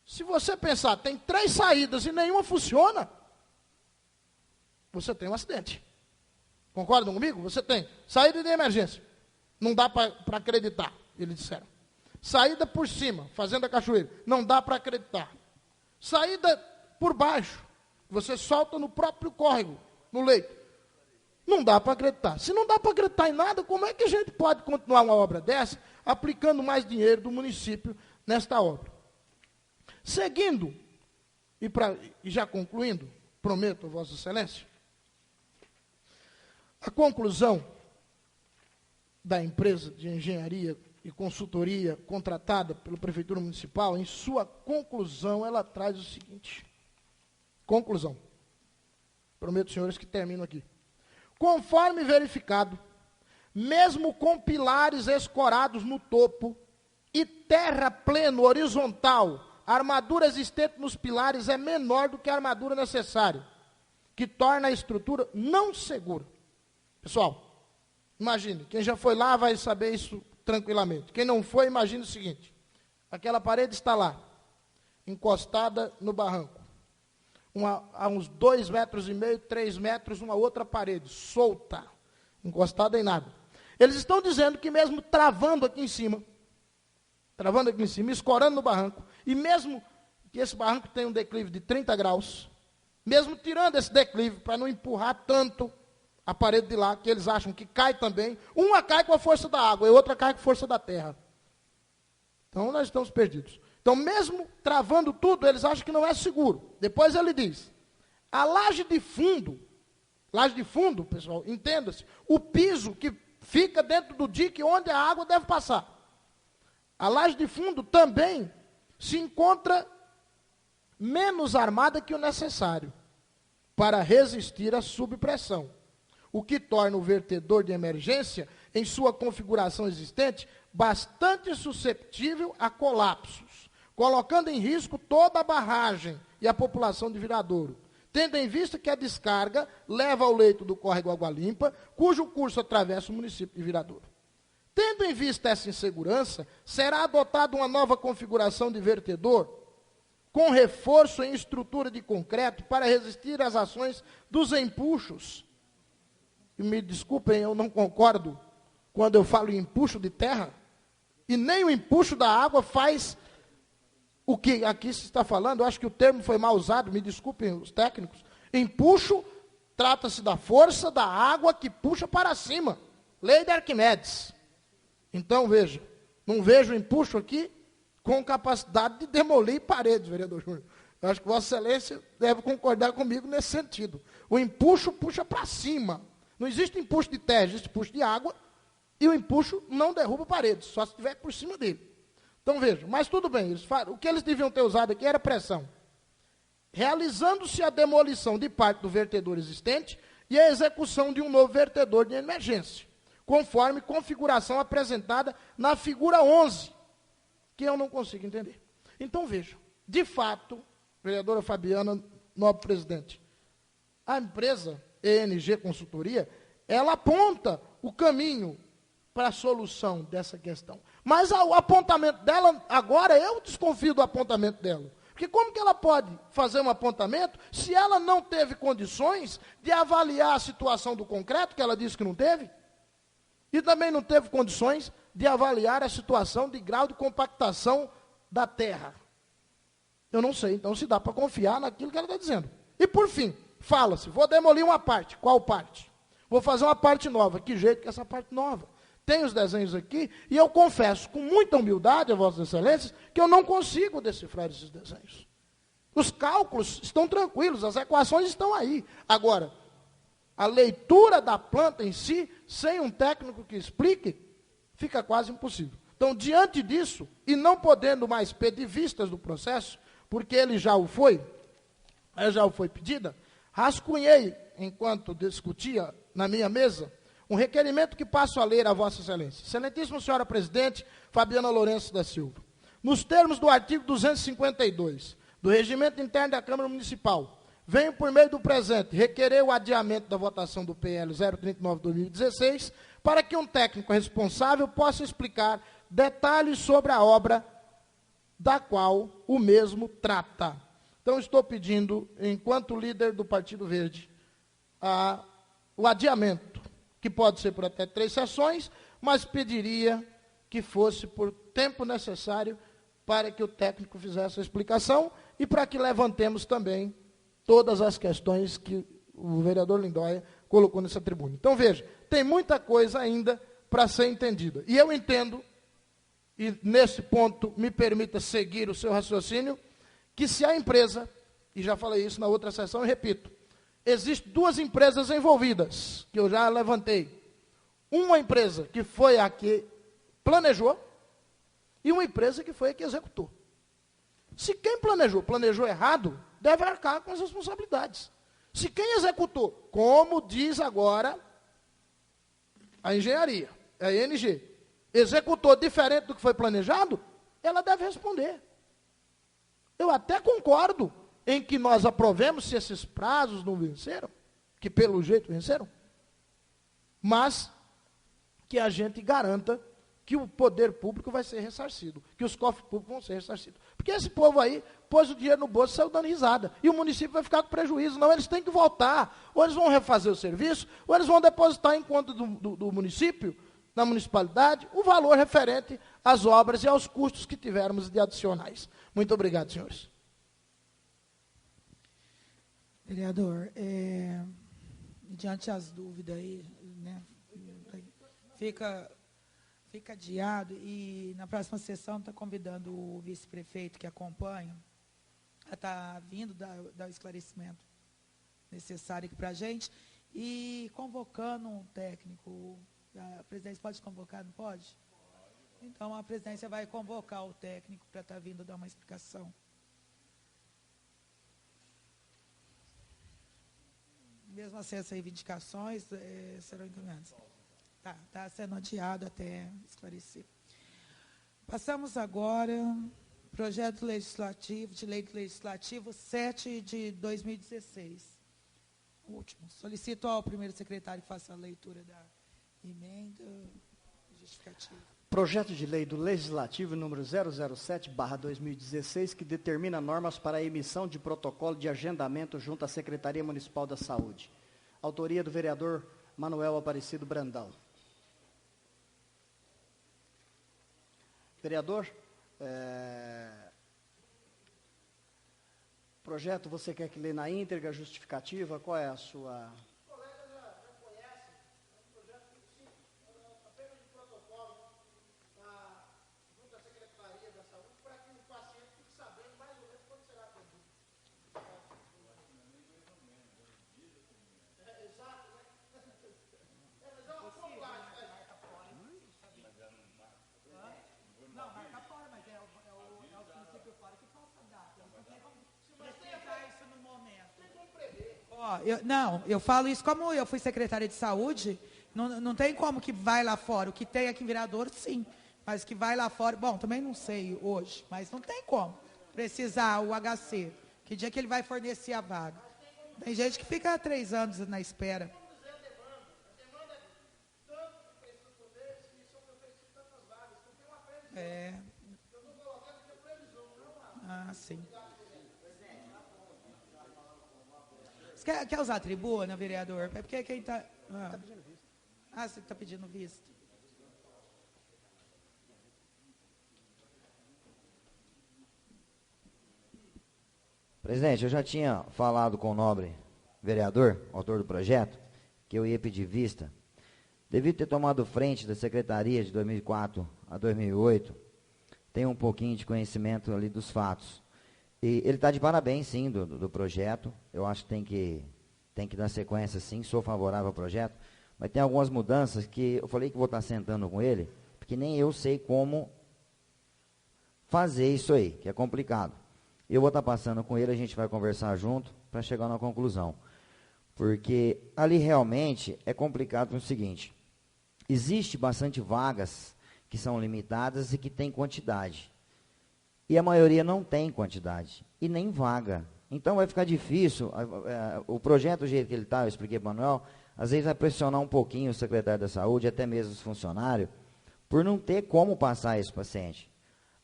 se você pensar, tem 3 saídas e nenhuma funciona, você tem um acidente. Concordam comigo? Você tem saída de emergência, não dá para acreditar, eles disseram. Saída por cima, fazendo a cachoeira, não dá para acreditar. Saída por baixo, você solta no próprio córrego, no leito. Não dá para acreditar. Se não dá para acreditar em nada, como é que a gente pode continuar uma obra dessa, aplicando mais dinheiro do município nesta obra? Seguindo, e já concluindo, prometo a Vossa Excelência, a conclusão da empresa de engenharia e consultoria contratada pela Prefeitura Municipal, em sua conclusão, ela traz o seguinte. Conclusão. Prometo, senhores, que termino aqui. Conforme verificado, mesmo com pilares escorados no topo e terra pleno horizontal, a armadura existente nos pilares é menor do que a armadura necessária, que torna a estrutura não segura. Pessoal, imagine, quem já foi lá vai saber isso tranquilamente. Quem não foi, imagine o seguinte, aquela parede está lá, encostada no barranco. A uns 2,5 metros, 3 metros, uma outra parede, solta, encostada em nada. Eles estão dizendo que mesmo travando aqui em cima, escorando no barranco, e mesmo que esse barranco tem um declive de 30 graus, mesmo tirando esse declive, para não empurrar tanto a parede de lá, que eles acham que cai também, uma cai com a força da água e outra cai com a força da terra. Então, nós estamos perdidos. Então, mesmo travando tudo, eles acham que não é seguro. Depois ele diz, a laje de fundo, pessoal, entenda-se, o piso que fica dentro do dique onde a água deve passar. A laje de fundo também se encontra menos armada que o necessário para resistir à subpressão, o que torna o vertedor de emergência, em sua configuração existente, bastante suscetível a colapsos, colocando em risco toda a barragem e a população de Viradouro, tendo em vista que a descarga leva ao leito do córrego Água Limpa, cujo curso atravessa o município de Viradouro. Tendo em vista essa insegurança, será adotada uma nova configuração de vertedor, com reforço em estrutura de concreto para resistir às ações dos empuxos. E me desculpem, eu não concordo quando eu falo em empuxo de terra, e nem o empuxo da água faz o que aqui se está falando. Eu acho que o termo foi mal usado, me desculpem os técnicos. Empuxo trata-se da força da água que puxa para cima. Lei de Arquimedes. Então, veja, não vejo empuxo aqui com capacidade de demolir paredes, vereador Júnior. Eu acho que Vossa Excelência deve concordar comigo nesse sentido. O empuxo puxa para cima. Não existe empuxo de terra, existe empuxo de água, e o empuxo não derruba paredes, só se estiver por cima dele. Então, vejam, mas tudo bem, o que eles deviam ter usado aqui era pressão. Realizando-se a demolição de parte do vertedor existente e a execução de um novo vertedor de emergência, conforme configuração apresentada na figura 11, que eu não consigo entender. Então, vejam, de fato, vereadora Fabiana, nobre presidente, a empresa ENG Consultoria, ela aponta o caminho para a solução dessa questão. Mas o apontamento dela, agora eu desconfio do apontamento dela. Porque como que ela pode fazer um apontamento se ela não teve condições de avaliar a situação do concreto, que ela disse que não teve, e também não teve condições de avaliar a situação de grau de compactação da terra? Eu não sei, então, se dá para confiar naquilo que ela está dizendo. E, por fim, fala-se, vou demolir uma parte. Qual parte? Vou fazer uma parte nova. Que jeito que é essa parte nova? Tem os desenhos aqui, e eu confesso, com muita humildade, a Vossas Excelências, que eu não consigo decifrar esses desenhos. Os cálculos estão tranquilos, as equações estão aí. Agora, a leitura da planta em si, sem um técnico que explique, fica quase impossível. Então, diante disso, e não podendo mais pedir vistas do processo, porque ele já o foi pedida, rascunhei, enquanto discutia na minha mesa, um requerimento que passo a ler a Vossa Excelência. Excelentíssima Senhora Presidente, Fabiana Lourenço da Silva. Nos termos do artigo 252 do Regimento Interno da Câmara Municipal, venho, por meio do presente, requerer o adiamento da votação do PL 039/2016, para que um técnico responsável possa explicar detalhes sobre a obra da qual o mesmo trata. Então, estou pedindo, enquanto líder do Partido Verde, o adiamento, que pode ser por até 3 sessões, mas pediria que fosse por tempo necessário para que o técnico fizesse a explicação e para que levantemos também todas as questões que o vereador Lindóia colocou nessa tribuna. Então, veja, tem muita coisa ainda para ser entendida. E eu entendo, e nesse ponto me permita seguir o seu raciocínio, que se a empresa, e já falei isso na outra sessão e repito, existem 2 empresas envolvidas, que eu já levantei. Uma empresa que foi a que planejou, e uma empresa que foi a que executou. Se quem planejou errado, deve arcar com as responsabilidades. Se quem executou, como diz agora a engenharia, a ENG, executou diferente do que foi planejado, ela deve responder. Eu até concordo em que nós aprovemos se esses prazos não venceram, que pelo jeito venceram, mas que a gente garanta que o poder público vai ser ressarcido, que os cofres públicos vão ser ressarcidos. Porque esse povo aí pôs o dinheiro no bolso e saiu dando risada. E o município vai ficar com prejuízo. Não, eles têm que voltar. Ou eles vão refazer o serviço, ou eles vão depositar em conta do município, na municipalidade, o valor referente às obras e aos custos que tivermos de adicionais. Muito obrigado, senhores. Vereador, diante das dúvidas aí, né, fica Fica adiado e na próxima sessão está convidando o vice-prefeito que acompanha a estar vindo dar o esclarecimento necessário aqui para a gente e convocando um técnico. A presidência pode convocar, não pode? Então, a presidência vai convocar o técnico para estar vindo dar uma explicação. Mesmo assim, essas reivindicações serão encaminhadas. Está sendo adiado até esclarecer. Passamos agora projeto legislativo, de lei legislativo 7 de 2016. O último. Solicito ao primeiro secretário que faça a leitura da emenda justificativa. Projeto de lei do Legislativo número 007/2016, que determina normas para a emissão de protocolo de agendamento junto à Secretaria Municipal da Saúde. Autoria do vereador Manuel Aparecido Brandão. Vereador, projeto, você quer que lê na íntegra, justificativa? Qual é a sua... Os colegas já conhecem, é um projeto muito simples, apenas de protocolo junto à Secretaria da Saúde, para que o paciente fique sabendo mais ou menos quando será atendido. Exato, né? Mas é uma formulagem. Não, marca fora, mas é o município fora que possa dar. Não tem como precisar isso no momento. Tem como prever. Eu falo isso como eu fui secretária de saúde, não tem como que vai lá fora. O que tem aqui em Viradouro, sim. Mas que vai lá fora, bom, também não sei hoje, mas não tem como precisar o HC. Que dia que ele vai fornecer a vaga? Tem gente que fica 3 anos na espera. Sim. Você quer usar a tribuna, vereador? É porque quem está... você está pedindo visto. Presidente, eu já tinha falado com o nobre vereador, autor do projeto, que eu ia pedir vista. Devido ter tomado frente da secretaria de 2004 a 2008, tenho um pouquinho de conhecimento ali dos fatos. E ele está de parabéns, sim, do projeto. Eu acho que tem que dar sequência, sim. Sou favorável ao projeto. Mas tem algumas mudanças que eu falei que vou estar sentando com ele, porque nem eu sei como fazer isso aí, que é complicado. Eu vou estar passando com ele, a gente vai conversar junto para chegar na conclusão. Porque ali realmente é complicado no seguinte: existe bastante vagas que são limitadas e que tem quantidade. E a maioria não tem quantidade, e nem vaga. Então vai ficar difícil, o projeto do jeito que ele está, eu expliquei para o Manuel, às vezes vai pressionar um pouquinho o secretário da saúde, até mesmo os funcionários, por não ter como passar esse paciente.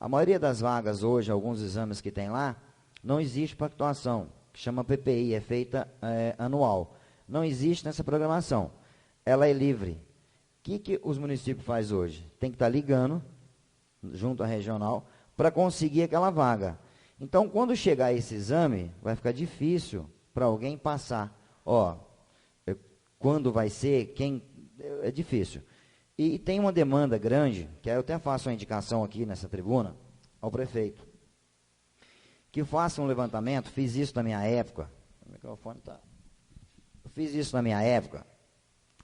A maioria das vagas hoje, alguns exames que tem lá, não existe pactuação, que chama PPI, é feita anual. Não existe nessa programação, ela é livre. O que os municípios fazem hoje? Tem que estar ligando, junto à regional, para conseguir aquela vaga. Então, quando chegar esse exame, vai ficar difícil para alguém passar. Quando vai ser, é difícil. E tem uma demanda grande, que eu até faço uma indicação aqui nessa tribuna, ao prefeito, que faça um levantamento, fiz isso na minha época, o microfone está... Eu fiz isso na minha época.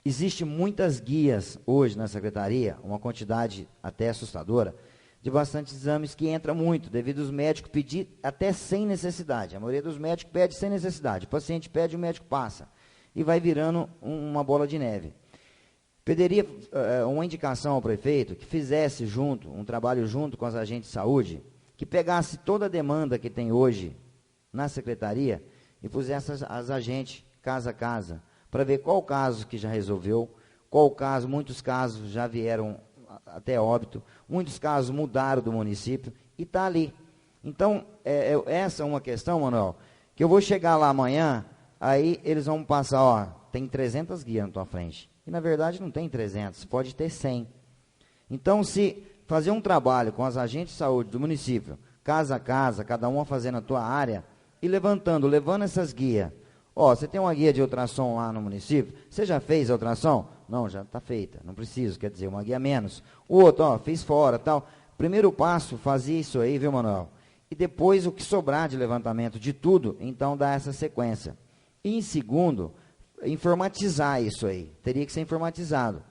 Existem muitas guias hoje na secretaria, uma quantidade até assustadora, de bastante exames que entra muito, devido aos médicos pedir até sem necessidade. A maioria dos médicos pede sem necessidade. O paciente pede, o médico passa. E vai virando uma bola de neve. Pediria uma indicação ao prefeito que fizesse um trabalho junto com os agentes de saúde, que pegasse toda a demanda que tem hoje na secretaria e pusesse as agentes casa a casa, para ver qual o caso que já resolveu, qual o caso, muitos casos já vieram até óbito, muitos casos mudaram do município e está ali. Então, essa é uma questão, Manuel, que eu vou chegar lá amanhã, aí eles vão passar, tem 300 guias na tua frente. E, na verdade, não tem 300, pode ter 100. Então, se fazer um trabalho com os agentes de saúde do município, casa a casa, cada uma fazendo a tua área, e levando essas guias. Você tem uma guia de ultrassom lá no município? Você já fez a ultrassom? Não, já está feita, não preciso, quer dizer, uma guia menos. O outro, ó, fiz fora, tal. Primeiro passo, fazer isso aí, viu, Manuel? E depois o que sobrar de levantamento de tudo, então dá essa sequência. E em segundo, informatizar isso aí. Teria que ser informatizado.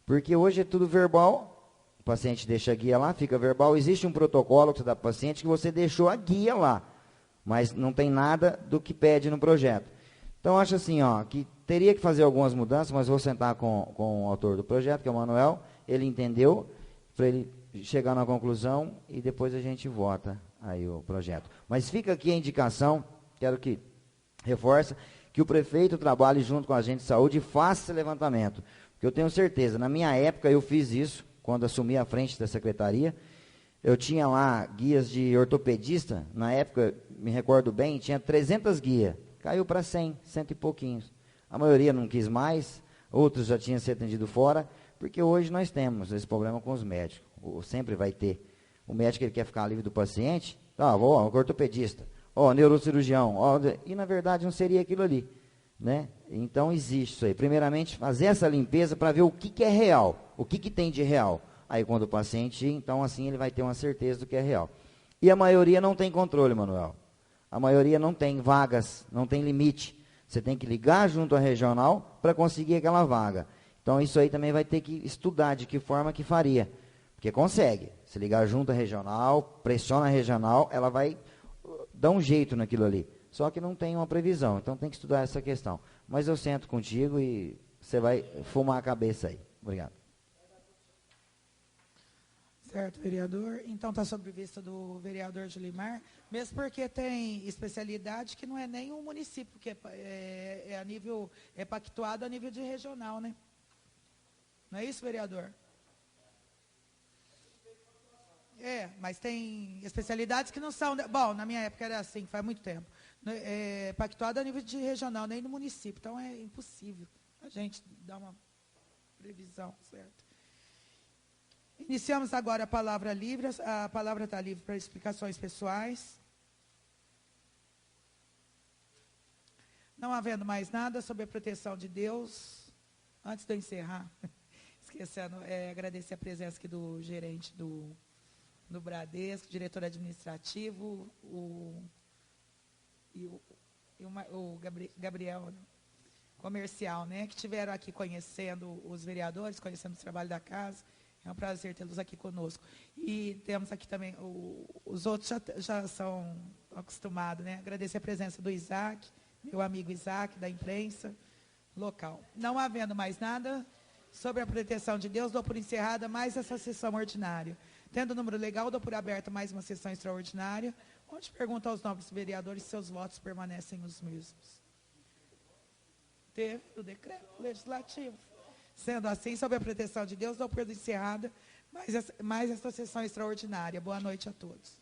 Porque hoje é tudo verbal, o paciente deixa a guia lá, fica verbal. Existe um protocolo que você dá para o paciente que você deixou a guia lá, mas não tem nada do que pede no projeto. Então, acho assim, ó, que teria que fazer algumas mudanças, mas vou sentar com o autor do projeto, que é o Manuel, ele entendeu, para ele chegar na conclusão e depois a gente vota aí o projeto. Mas fica aqui a indicação, quero que reforce, que o prefeito trabalhe junto com a agente de saúde e faça esse levantamento. Porque eu tenho certeza, na minha época eu fiz isso, quando assumi a frente da secretaria, eu tinha lá guias de ortopedista, na época, me recordo bem, tinha 300 guias, caiu para 100, cento e pouquinhos. A maioria não quis mais, outros já tinham se atendido fora, porque hoje nós temos esse problema com os médicos, sempre vai ter. O médico ele quer ficar livre do paciente, o ortopedista, neurocirurgião, e na verdade não seria aquilo ali, né? Então existe isso aí. Primeiramente, fazer essa limpeza para ver o que é real, o que tem de real. Aí quando o paciente ir, então assim ele vai ter uma certeza do que é real. E a maioria não tem controle, Manuel. A maioria não tem vagas, não tem limite. Você tem que ligar junto à regional para conseguir aquela vaga. Então isso aí também vai ter que estudar de que forma que faria. Porque consegue. Se ligar junto à regional, pressiona a regional, ela vai dar um jeito naquilo ali. Só que não tem uma previsão, então tem que estudar essa questão. Mas eu sento contigo e você vai fumar a cabeça aí. Obrigado. Certo, vereador. Então está sob vista do vereador Julimar, mesmo porque tem especialidade que não é nem um município, que é a nível, é pactuado a nível de regional, né? Não é isso, vereador? Mas tem especialidades que não são... Bom, na minha época era assim, faz muito tempo. É pactuado a nível de regional, nem no município. Então é impossível a gente dar uma previsão, certo? Iniciamos agora a palavra livre. A palavra está livre para explicações pessoais. Não havendo mais nada sobre a proteção de Deus, antes de eu encerrar, esquecendo, agradecer a presença aqui do gerente do Bradesco, diretor administrativo, o Gabriel, comercial, né, que estiveram aqui conhecendo os vereadores, conhecendo o trabalho da casa. É um prazer tê-los aqui conosco. E temos aqui também, os outros já são acostumados, né? Agradecer a presença do Isaac, meu amigo Isaac, da imprensa local. Não havendo mais nada sobre a proteção de Deus, dou por encerrada mais essa sessão ordinária. Tendo o número legal, dou por aberta mais uma sessão extraordinária, onde pergunto aos nobres vereadores se seus votos permanecem os mesmos. Teve o decreto legislativo. Sendo assim, sob a proteção de Deus, dou por encerrada mais essa sessão extraordinária. Boa noite a todos.